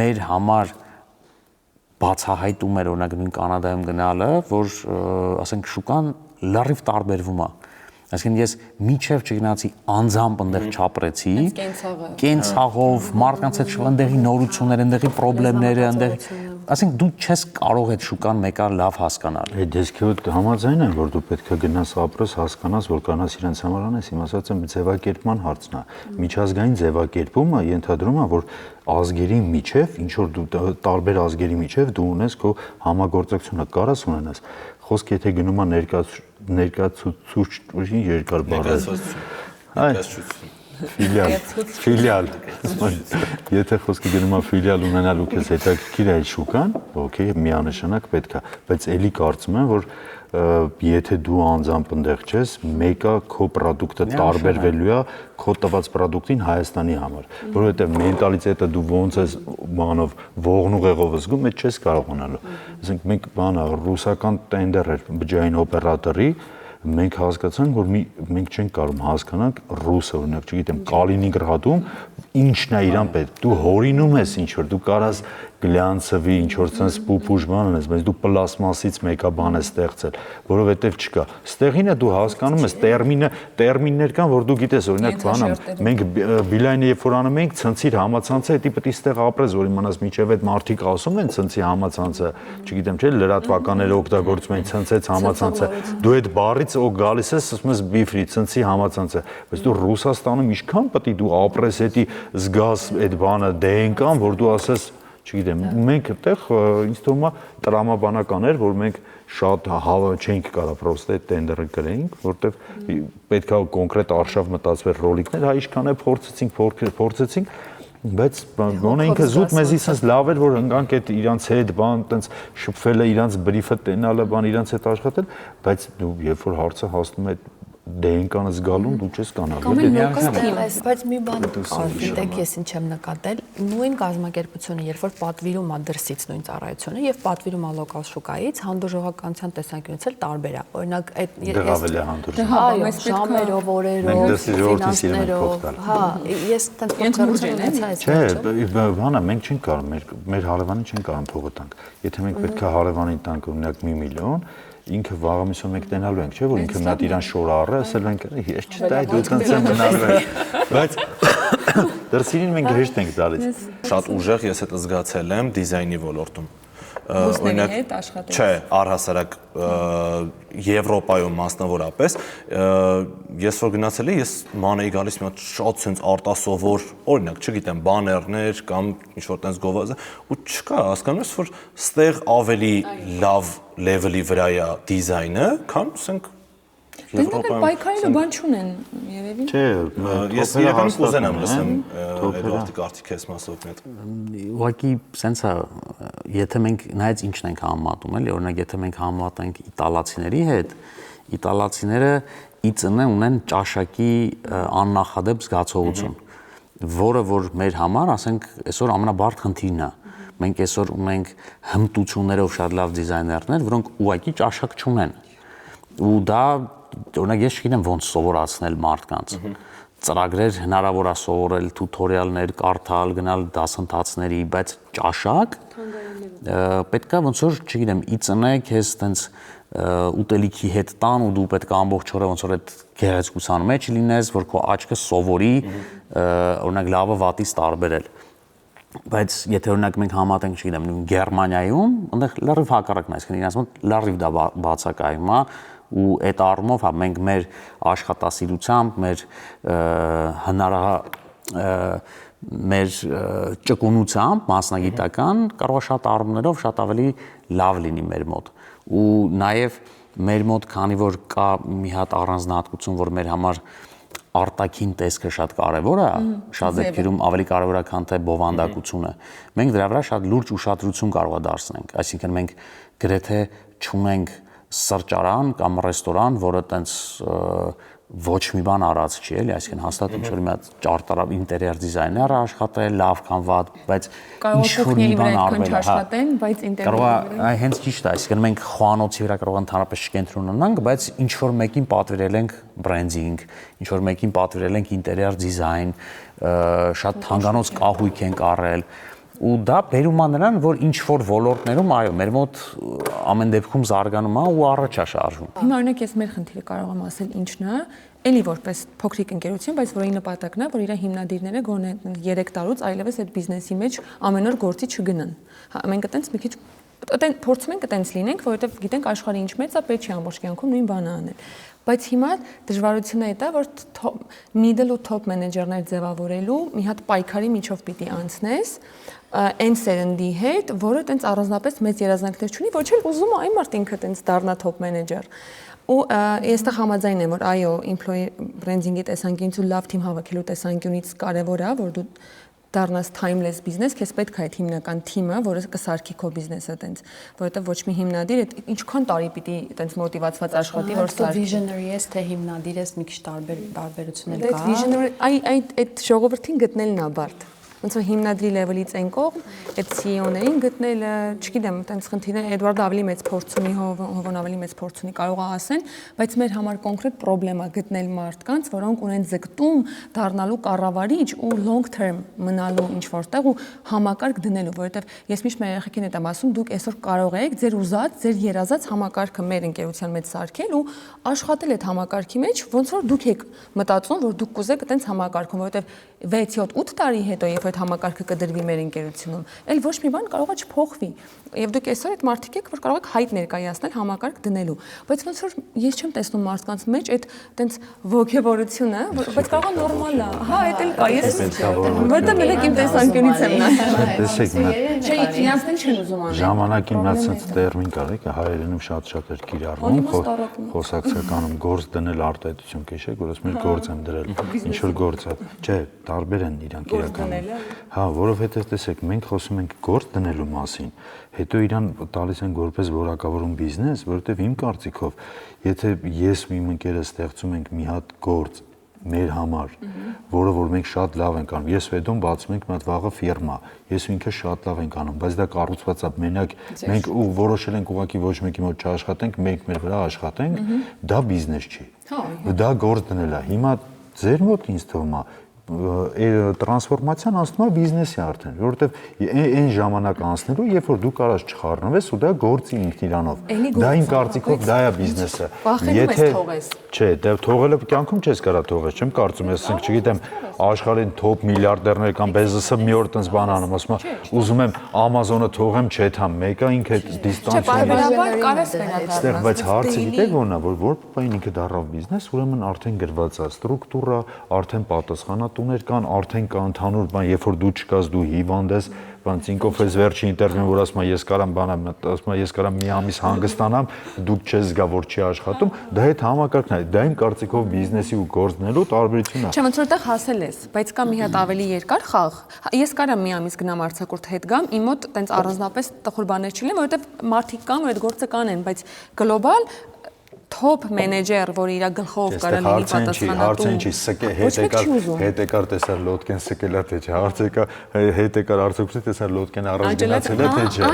մեր համար բացահայտում էր օրինակ նույն Կանադայում գնալը, որ ասենք շուկան լրիվ տարբերվում է։ Այսինքն ես միջև չգնացի անձամբ այնտեղ չապրեցի, կենցաղով, մարդկանց հետ այնտեղի նորությունները, այնտեղի խնդիրները, այնտեղ, ասենք դու չես կարող այդ շուկան մեկը լավ հասկանալ։ Այդ դեսքի հետ համաձայն եմ, որ դու պետք է գնաս ապրես, հասկանաս, որ կանաս իրենց համար անես, իմ ասած եմ ձևակերպման հարցն է։ Միջազգային ձևակերպումը ենթադրում է, որ ազգերի միջև, ինչ որ դու տարբեր ազգերի միջև դու ունես քո համագործակցությունը, կարաս ունենաս։ Խոսքը եթե գնում է ներկայացուցիչ երկար բառը։ Ֆիլիալ։ Եթե խոսքը գնում է ֆիլիալ ունենալու քեզ հետաքրքիր է այդ շուկան, օքեյ, միանշանակ պետք է, բայց ելի կարծում եմ, որ եթե դու անձամբ ընդեղ չես, մեկը քո պրոդուկտը տարբերվելու է քո տված պրոդուկտին Հայաստանի համար, որովհետև մենտալիտետը դու ոնց ես բանով ողնուղեղով զգում, այդ չես կարող ունենալու։ Ասենք մենք բանը ռուսական տենդեր էր բջջային օպերատորի, մենք հասկացանք, որ մենք չենք կարող հասկանալ ռուսը, օրինակ, չգիտեմ, Կալինինգրադում ինչն է իրան պետք։ Դու հորինում ես ինչ որ, դու կարաս գլյանցվի ինչ որ sense պուպուշ բան ունես, բայց դու պլաստմասից մեկա բան ես ստեղծել, որովհետև չկա։ Ստեղինը դու հասկանում ես տերմիններ կան, որ դու գիտես, օրինակ, բանը մենք բիլայնը երբ որ անում ենք, ցնցիր համացանցը, դա պետք է ստեղ ապրես, որ իմանաս միջև այդ մարդիկ ասում են ցնցի համացանցը, չգիտեմ, չէ, լրատվականները օգտագործում են ցնցեց համացանցը։ Դու այդ բառից օ գալիս ես, ասում ես բիֆրի, ցնցի համացանցը, բայց դու Ռուսաստանում ինչքան պետք է դու ապրես, էդի զգաս այդ բանը դենկան, որ դու ասես չգիտեմ, մենք այդտեղ ինձ թվում է տրամաբանական էր, որ մենք շատ չենք կարող պրոստը այդ տենդերը գրեինք, որտեվ պետք է կոնկրետ արշավ մտածվեր ռոլիկներ, հա ինչքան է փորձեցինք, բայց գոնե ինքը զուտ մեզի sense լավ էր, որ ընկանք այդ իրանց հետ բան, տենց շփվելը, իրանց բրիֆը տենալը, բան իրանց հետ աշխատել, բայց դու երբ որ հարցը հասնում է դենկանը զգալուն դու չես կանալու։ Բայց մի բան գիտեք, ես ինչ եմ նկատել, նույն կազմակերպությունը, երբ որ պատվիրում է դրսից նույն ծառայությունը եւ պատվիրում է լոկալ շուկայից, հանդուրժողականության տեսանկյունից էլ տարբեր է։ Օրինակ այդ ժամերով, օրերով, ֆինանսներով, հա, ես տենց փոխարինեցի այս։ Չէ, բանը մենք չենք կարող, մեր հարևանին չենք կարող փողը տանք։ Եթե մենք պետք է հարևանին տանք օրինակ 1 միլիոն, ինքը վաղը միսը մենք տենալու ենք, չէ, որ ինքը մի հատ իրան շորը առը, ասել ենք, ես չտայ դու տենց եմ մնալու եմ, բայց դրսին մենք հեշտ ենք տալիս։ Շատ ուժեղ ես այդ զգացել եմ դիզայնի ոլորտում։ Բուսների հետ աշխատել։ Չէ, առհասարակ Եվրոպայում մասնավորապես ես որ գնացել եմ, ես ման էի գալիս մի հատ շատ sense արտասովոր, օրինակ, չգիտեմ, բաներներ կամ ինչ որ տենց գովազդ, ու չկա, հասկանում ես, որ ստեղ ավելի լավ level-ի վրա է դիզայնը, քան ասենք Եվրոպայում պայքարելու բան չունեն, երևի։ Չէ, ես իրականում կուզենամ լսեմ Էդվարդի կարծիքես մասով մեծ։ Ուղղակի սենց է, եթե մենք նայած ինչն ենք համեմատում, էլի, օրինակ եթե մենք համեմատենք իտալացիների հետ, իտալացիները իծնե ունեն ճաշակի աննախադեպ զգացողություն, որը որ մեր համար, ասենք, այսօր ամենաբարդ խնդիրն է։ Մենք այսօր ունենք հմտություններով շատ լավ դիզայներներ, որոնք ուղղակի ճաշակ չունեն։ Ու դա օրինակ ես չգիտեմ ոնց սովորացնել մարդկանց։ Ծրագրեր հնարավոր է սովորել, տուտորիալներ կարդալ, գնալ դասընթացների, բայց ճաշակ պետքա ոնց որ, չգիտեմ, իծնեք, ես տենց ուտելիքի հետ տան ու դու պետք է ամբողջ օրը ոնց որ այդ գեղեցկության մեջ լինես, որ քո աչքը սովորի, օրինակ լավը վատից տարբերել։ Բայց եթե օրինակ մենք համատենք, չգիտեմ, Գերմանիայում, այնտեղ լրիվ հակառակն է, այսինքն իրենց մոտ լրիվ դա բացակայում է ու այդ առումով հա մենք մեր աշխատասիրությամբ, մեր ճկունությամբ մասնագիտական կարող է շատ առումներով շատ ավելի լավ լինի մեր մոտ ու նաև մեր մոտ քանի որ կա մի հատ առանձնահատկություն, որ մեր համար արտաքին տեսքը շատ կարևոր է, շատ դեպքերում ավելի կարևոր է, քան թե բովանդակությունը։ Մենք դրա վրա շատ լուրջ ուշադրություն կարող է դարձնենք, այսինքն մենք գրեթե չունենք սրճարան կամ ռեստորան, որը տենց ոչ մի բան արած չի, էլի, այսինքն հաստատ ինչ-որ մի հատ ճարտարապ ինտերիեր դիզայներ աշխատել, լավ կամ վատ, բայց ինչ-որ մի բան արվել է, աշխատեն, բայց ինտերիերը կարող է հենց ճիշտ է, այսինքն մենք խոհանոցի վրա կարող ընդհանրապես չկենտրոնանանք, բայց ինչ-որ մեկին պատվիրել ենք բրենդինգ, ինչ-որ մեկին պատվիրել ենք ինտերիեր դիզայն, շատ թանկանոց կահույք ենք առել, ու դա բերում է նրան, որ ինչ որ ոլորտներում, այո, մեր մոտ ամեն դեպքում զարգանում է ու առաջ է շարժվում։ Հիմա օրինակ ես մեր խնդիրը կարող եմ ասել ինչն է, էլի որպես փոքրիկ ընկերություն, բայց որի նպատակն է, որ իր հիմնադիրները գոնե 3 տարուց այլևս այդ բիզնեսի մեջ ամեն օր գործի չգնան։ Հա, մենք այտենց մի քիչ փորձում ենք այտենց լինենք, որովհետև գիտենք աշխարհը ինչ մեծ է, պետք չի ամբողջ կյանքում նույն բանը անել։ Բայց հիմա դժվարությունը է դա, որ middle ու top մենեջերներ ձևավորելու մի հատ պայքարի միջով պիտի անցնես այն սերնդի հետ, որը տենց առանձնապես մեծ երազանքներ չունի, ոչ էլ ուզում է այն մարդ ինքը տենց դառնա top մենեջեր։ Ու ես դա համաձայն եմ, որ այո, employee branding-ի տեսանկյունից ու լավ թիմ հավաքելու տեսանկյունից կարևոր է, որ դու դառնաս timeless business, քեզ պետք է այդ հիմնական թիմը, որը կսարքի քո բիզնեսը տենց, որովհետև ոչ մի հիմնադիր այդ ինչքան տարի պիտի տենց մոտիվացված աշխատի, որ սարքի։ Visionary ես թե հիմնադիր ես մի քիչ տարբերություններ կա։ Այդ visionary այդ ժողովրդին գտնելն է բարդ։ Ոնց որ հիմնադրի լեվելից այն կողմ, այդ CEO-ներին գտնելը, չգիտեմ, տենց խնդիրներ, Էդվարդը ավելի մեծ փորձ ունի, Հովոն ավելի մեծ փորձ ունի, կարող է ասեն, բայց մեր համար կոնկրետ խնդրեմ է գտնել մարդկանց, որոնք ունեն ձգտում դառնալու կառավարիչ ու long term մնալու ինչ որտեղ ու համակարգ դնելու, որովհետև ես միշտ մեր երեխեքին եմ ասում, դուք այսօր կարող եք ձեր ուզած, ձեր երազած համակարգը մեր ընկերության մեջ սարքել ու աշխատել այդ համակարգի մեջ, ոնց որ դուք եք մտածում, որ դուք կուզեք այտենց համակարգում, որովհետև 6-7 տարի հետո երբ այդ համակարգը կդրվի մեր ընկերությունում, այլ ոչ մի բան կարող է չփոխվի։ Եվ դուք այսօր այդ մարդիկ եք, որ կարող եք հայտ ներկայացնել համակարգ դնելու։ Բայց ոնց որ ես չեմ տեսնում մարդկանց մեջ այդ տենց ոգևորությունը, բայց կարող է նորմալ է։ Հա, այդ էլ կա, ես որտեղ մենակ իմ տեսանկյունից եմ նայում։ Տեսեք, Չէ, իրանցն չեն ուզում անել։ ժամանակին նա ցած տերմին կար, եկա հայերենում շատ էր կիրառվում, խոսակցականում գործ դնել արտահայտություն քեշեք, որ ասում են գործ եմ դրել, ինչ որ գործ է։ Չէ, տարբեր են իրանք իրականում։ Հա, որովհետև տեսեք, մենք խոսում ենք գործ դնելու մասին, հետո իրան տալիս են որպես որակավորում բիզնես, որովհետև իմ կարծիքով, եթե ես ու իմ ընկերը ստեղծում ենք մի հատ գործ մեր համար, որը որ մենք շատ լավ ենք անում։ Ես ու Էդոն բացում ենք մի հատ վաղը ֆիրմա։ Ես ու ինքը շատ լավ ենք անում, բայց դա կառուցված է մենակ մենք ու որոշել ենք ուղղակի ոչ մեկի մոտ չաշխատենք, մենք մեր վրա աշխատենք, դա բիզնես չի։ Դա գործ դնել է։ Հիմա ձեր մոտ ինձ թվում է տրանսֆորմացիան անցնում է բիզնեսի արդեն, որովհետև այն ժամանակ անցնելու, երբ որ դու կարաս չխառնվես ու դա գործի ինքն իրանով։ Դա իմ կարծիքով դա է բիզնեսը։ Եթե թողես։ Չէ, դե թողելը կյանքում չես կարա թողես, չեմ կարծում, ես ասենք, չգիտեմ, աշխարհին top միլիարդերներ կամ Բեզոսը մի օր տենց բան անում, ասում է, ուզում եմ Amazon-ը թողեմ, չեթամ, մեկը ինքը Պարբերաբար կարես վերադառնալ։ Բայց հարցը գիտեք ո՞րն է, որ բան ինքը դառավ բիզնես, ուրեմն արդեն գրված է ստրուկտուրա, արդեն պատասխանատուներ կան, արդեն կա ընդհանուր բան, երբ որ դու չկաս, դու հիվանդ ես, բան Ցինկոֆ էս վերջի ինտերվյուն, որ ասում է ես կարամ բանամ, ասում է ես կարամ մի ամիս հանգստանամ, դուք չես զգա, որ չի աշխատում, դա այդ համակարգն է, դա իմ կարծիքով բիզնեսի ու գործնելու տարբերությունն է։ Չէ, ոնց որտեղ հասել ես, բայց կա մի հատ ավելի երկար խաղ։ Ես կարամ մի ամիս գնամ արձակուրդ հետ գամ, իմ մոտ տենց առանձնապես տխուր բաներ չլինեն, որովհետև մարդիկ կան, որ այդ գործը կանեն, բայց գլոբալ top manager, որ իր գլխով կարա լինի պատասխանատու։ Հարցն չի, հետ եկար տեսար լոդկեն սկելա թե չէ, հետ եկար արցուկսի տեսար լոդկեն առանց գնացել է թե չէ։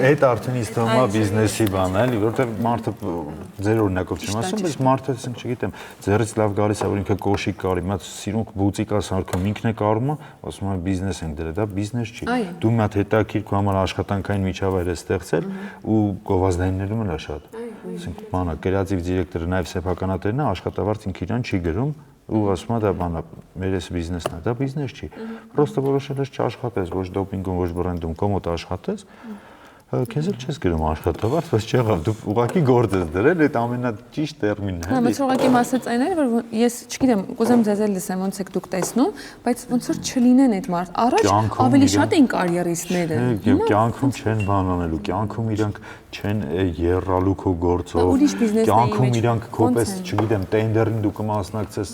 Այդ արդեն ինձ թվում է բիզնեսի բան է, էլի, որովհետև մարդը ձեր օրինակով չեմ ասում, բայց մարդը, ասենք, չգիտեմ, ձեռից լավ գալիս է, որ ինքը կոշիկ կարի, մի հատ սիրունք բուծիկա սարքում, ինքն է կարում, ասում է բիզնես ենք դրել, դա բիզնես չի։ Դու մի հատ հետաքրքիր քո համար աշխատանքային միջավայր ես ստեղծել ու գովազդայիններում էլ է շատ։ Ասենք, բանա, կրեատիվ դիրեկտորը նաև սեփականատերն է, աշխատավարձ ինքը իրան չի գրում ու ասում է դա բանա, մեր էս բիզնեսն է, դա բիզնես չի։ Պրոստը որոշել ես չաշխատես, ոչ դոպինգում, ոչ բրենդում, կոմոդ աշխատես, քեզ էլ չես գրում աշխատավարձ, բայց չեղավ, դու ուղղակի գործ ես դրել, այդ ամենաճիշտ տերմինն է։ Հա, բայց ուղղակի մասից այն էր, որ ես չգիտեմ, կուզեմ ձեզ էլ լսեմ, ոնց եք դուք տեսնում, բայց ոնց որ չլինեն այդ մարդ։ Առաջ ավելի շատ էին կարիերիստները։ Կյանքում չեն բան անելու, կյանքում իրանք չեն երրալու քո գործով, ուրիշ բիզնեսների կյանքում մեջ իրանք քոպես, չգիտեմ, տենդերին դու կմասնակցես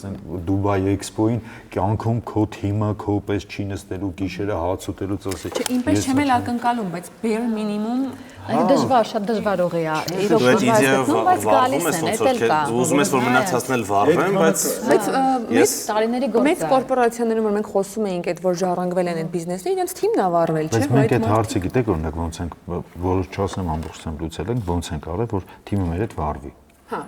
Դուբայ Էքսպոին, կյանքում քո թիմը քոպես չի նստելու գիշերը հաց ուտելուց ասի։ Չէ, ինպես չեմ էլ ակնկալում, բայց bare minimum դժվար, շատ դժվար ուղի է։ Դու այդ իդեայով վարվում ես ոնց որ դու ուզում ես որ մնացածն էլ վարվեն, բայց մեծ տարիների գործ մեծ կորպորացիաներում որ մենք խոսում էինք այդ որ ժառանգվել են այդ բիզնեսը, իրենց թիմն է վարվել, չէ՞։ Բայց մենք այդ հարցը գիտեք օրինակ ոնց ենք որ չասեմ ամբողջությամբ լուծել ենք, ոնց ենք արել որ թիմը մեր հետ վարվի։ Հա։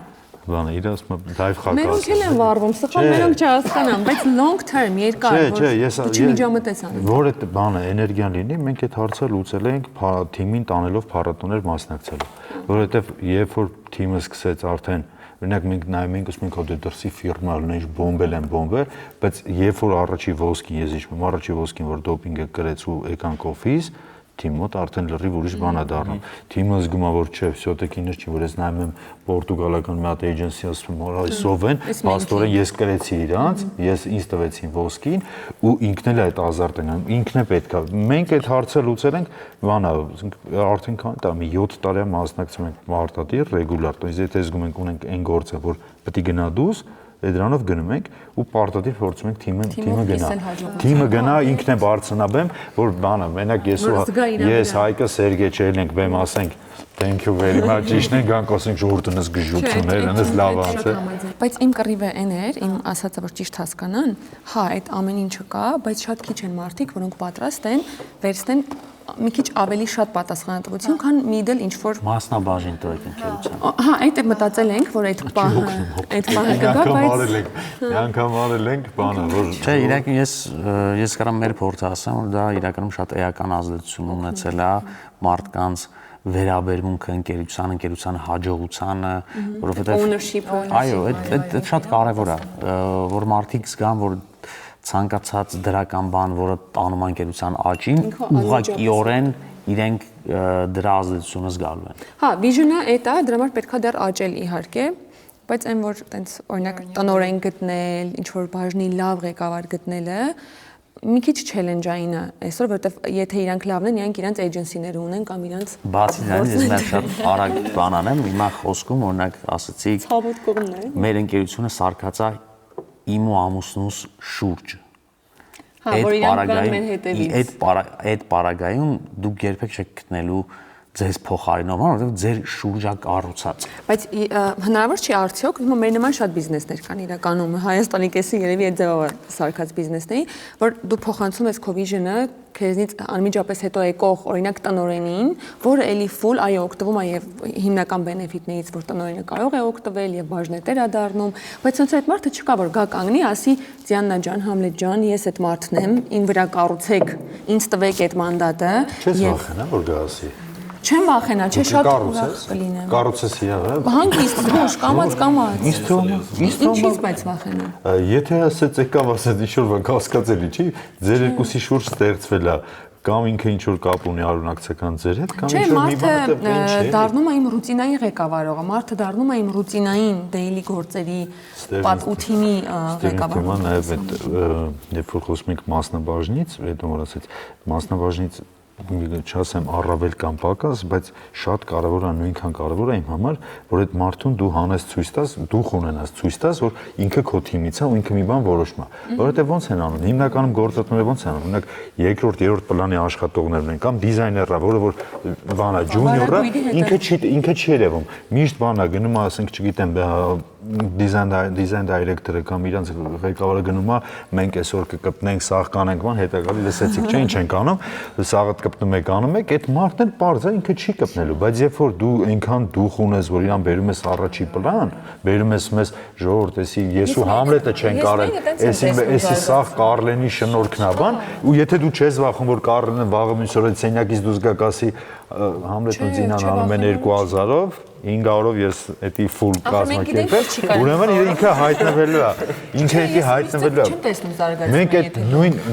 Բանը իր ասում է դայվ խակած։ Մերոնք էլ են վարվում, սխալ մերոնք չհասկանան, բայց long term երկար որ չմիջամտես անում։ Որ այդ բանը էներգիան լինի, մենք այդ հարցը լուծել ենք թիմին տանելով փառատոներ մասնակցելու։ Որովհետև երբ որ թիմը սկսեց արդեն օրինակ մենք նայում ենք ասում ենք հո դե դրսի ֆիրմալն է բոմբել են բոմբը, բայց երբ որ առաջի ոսկին ես հիշում եմ առաջի ոսկին որ դոպինգը կրեց ու եկանք օֆիս թիմը մոտ արդեն լրիվ ուրիշ բան է դառնում։ Թիմը զգում է որ չէ, всё-таки ինձ չի որ ես նայում եմ պորտուգալական մի հատ էջենսի ասում որ այսով են, փաստորեն ես կրեցի իրանց, ես ինձ տվեցին ոսկին ու ինքն էլ է այդ ազարտն է, ինքն է պետքա։ Մենք այդ հարցը լուծել ենք, բանա արդեն քան տա մի 7 տարի մասնակցում ենք մարտադիր ռեգուլար, то есть եթե զգում ենք ունենք այն գործը, որ պետք է գնա դուս Դրանով գնում ենք ու պարտադիր փորձում ենք թիմը գնա։ Թիմը գնա ինքն է բարձրանաբեմ, որ բանը, մենակ ես Հայկը Սերգեյ չել ենք բեմ ասենք thank you very much, ճիշտ է, գանք ասենք ժողովուրդնս գժություններ, այնս լավ անց է։ Բայց իմ կռիվը այն էր, իմ ասածը որ ճիշտ հասկանան, հա, այդ ամեն ինչը կա, բայց շատ քիչ են մարդիկ, որոնք պատրաստ են վերցնեն մի քիչ ավելի շատ պատասխանատվություն, քան միդլ ինչ որ մասնաբաժին տվեք ընկերության։ Հա, այդ է մտածել ենք, որ այդ պահը կգա, բայց մի անգամ արել ենք, բանը, որ Չէ, իրականում ես կարամ մեր փորձը ասեմ, որ դա իրականում շատ էական ազդեցություն ունեցել է մարդկանց վերաբերմունքը ընկերության հաջողությանը, որովհետև ownership-ը։ Այո, այդ շատ կարևոր է, որ մարդիկ զգան, որ ցանկացած դրական բան, որը տանում է ընկերության աճին, ուղղակիորեն իրենք դրա ազդեցությունը զգալու են։ Հա, vision-ը այդ է, դրա համար պետքա դեռ աճել իհարկե, բայց այն որ տենց օրինակ տնօրեն գտնել, ինչ որ բաժնի լավ ղեկավար գտնելը մի քիչ challenge-ային է այսօր, որովհետև եթե իրանք լավն են, իրանք իրանք էջենսիներ ունեն կամ իրանք Բացի դրանից ես մեր շատ արագ բան անեմ, հիմա խոսքում օրինակ ասացիք ցավոտ կողմն է։ մեր ընկերությունը սարկած է իմ ու ամուսնուս շուրջ։ Հա, որ իրանք գան մեր հետևից։ Այդ պարագայում դուք երբեք չեք գտնելու ձեզ փոխարինող, որովհետև ձեր շուրջա կառուցած։ Բայց հնարավոր չի արդյոք, հիմա մեր նման շատ բիզնեսներ կան իրականում, Հայաստանի կեսի երևի այդ ձևով սարքած բիզնեսների, որ դու փոխանցում ես քո vision-ը քեզնից անմիջապես հետո եկող օրինակ տնօրենին, որը էլի full այո օգտվում է եւ հիմնական բենեֆիտներից, որ տնօրենը կարող է օգտվել եւ բաժնետեր է դառնում, բայց ոնց այդ մարդը չկա որ գա կանգնի, ասի Դիանա ջան, Համլետ ջան, ես այդ մարդն եմ, ին վրա կառուցեք, ինձ տվեք այդ մանդատը Չես վախենա որ գա ասի։ Չեմ վախենա, չէ շատ ուրախ կլինեմ։ Կառուցես եղա։ Հանգիստ, զգուշ, կամած։ Ինչ թվում։ Ինչից բայց վախենա։ Եթե ասեց եկավ ասեց ինչ-որ բան հասկացելի չի, ձեր երկուսի շուրջ ստեղծվել է կամ ինքը ինչ որ կապ ունի արունակցական ձեր հետ կամ ինչ որ մի բան Չէ, դառնում է իմ ռուտինային ղեկավարողը, մարդը դառնում է իմ ռուտինային daily գործերի պատ ու թիմի ղեկավարը։ Հիմա նաև այդ երբ որ խոսում ենք մասնաբաժնից, հետո որ ասեց մասնաբաժնից չասեմ առավել կամ պակաս, բայց շատ կարևոր է, նույնքան կարևոր է իմ համար, որ այդ մարդուն դու հանես ցույց տաս, դու ունենաս ցույց տաս, որ ինքը քո թիմից է ու ինքը մի բան որոշում է։ Որովհետև ոնց են անում։ Հիմնականում գործատուները ոնց են անում։ Օրինակ երկրորդ, երրորդ պլանի աշխատողներն են կամ դիզայները, որը որ բանա ջունիորը, ինքը չի երևում։ Միշտ բանա գնում է, ասենք, չգիտեմ, դիզայն դայրեկտորը կամ իրանց ղեկավարը գնում է, մենք այսօր կկպնենք, սաղ կանենք, բան հետա գալի լսեցիք, չէ, ինչ ենք անում, սաղը կպնում եք, այդ մարդն էլ պարզ է, ինքը չի կպնելու, բայց երբ որ դու այնքան դուխ ունես, որ իրան բերում ես առաջի պլան, բերում ես մեզ ժողովուրդ, էսի ես ու Համլետը չենք արել, էսի սաղ Կարլենի շնորհքն է, բան, ու եթե դու չես վախում, որ Կարլենը վաղը մյուս օրը սենյակից դուրս գա կասի Համլետն ու Զինան անում են 2000-ով 500-ով ես էդի full կազմակերպել, ուրեմն ինքը հայտնվելու է, ինքը էդի հայտնվելու է։ Չեմ տեսնում զարգացումը։ Մենք այդ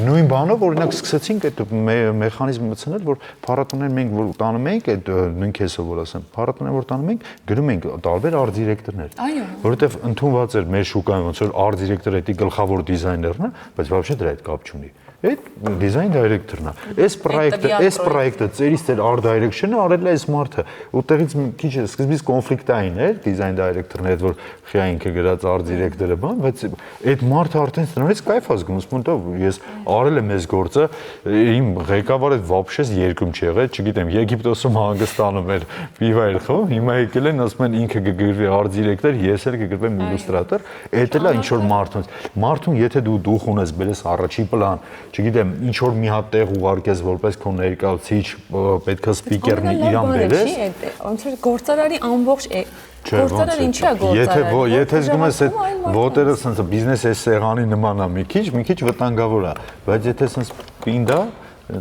նույն բանով օրինակ սկսեցինք այդ մեխանիզմը մտցնել, որ փառատոներ մենք որ տանում ենք, այդ նույն քեսով որ ասեմ, փառատոներ որ տանում ենք, գրում ենք տարբեր արտ դիրեկտորներ։ Որովհետև ընդունված էր մեր շուկայում ոնց որ արտ դիրեկտորը էդի գլխավոր դիզայներն է, բայց вообще դրա հետ կապ չունի։ այդ դիզայն դայրեկտորն է։ Այս պրոյեկտը ծերից ծեր art direction-ը արել է այս մարդը։ Ուտեղից մի քիչ սկզբից կոնֆլիկտային էր դիզայն դայրեկտորն հետ, որ խիա ինքը գրած art director-ը բան, բայց այդ մարդը արդեն դրանից կայֆ է զգում, ասում են, ես արել եմ այս գործը, իմ ղեկավարը вообще երկում չի եղել, չգիտեմ, Եգիպտոսում հանգստանում էր, պիվա էր խմում, հիմա եկել են, ասում են ինքը կգրվի art director, ես էլ կգրվեմ illustrator, էդ էլ է ինչ որ մարդուն, եթե դու դուխ ունես, բերես առաջի պլան, չգիտեմ, ինչ որ մի հատ տեղ ուղարկես որպես քո ներկայացիչ, պետքա սպիկերն իրան բերես, ոնց որ գործարարի ամբողջ գործարարը ինչի է գործարարը։ Եթե զգում ես այդ ոտերը sense բիզնես է սեղանի նման է մի քիչ վտանգավոր է, բայց եթե sense պինդա,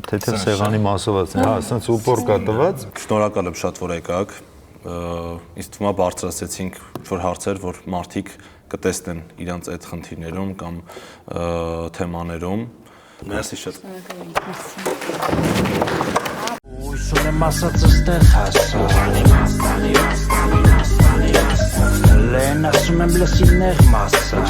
թեթև սեղանի մասով է, հա, sense ուպոր կա տված։ Շնորհակալ եմ շատ, որ եկաք։ Ինձ թվում է բարձրացեցինք ինչ-որ հարցեր, որ մարդիկ կտեսնեն իրանց այդ խնդիրներում կամ թեմաներում։ Մերսի շատ։ Ույսուն եմ ասած ստեղ հասա Լեն ասում եմ լսի նեղ մասա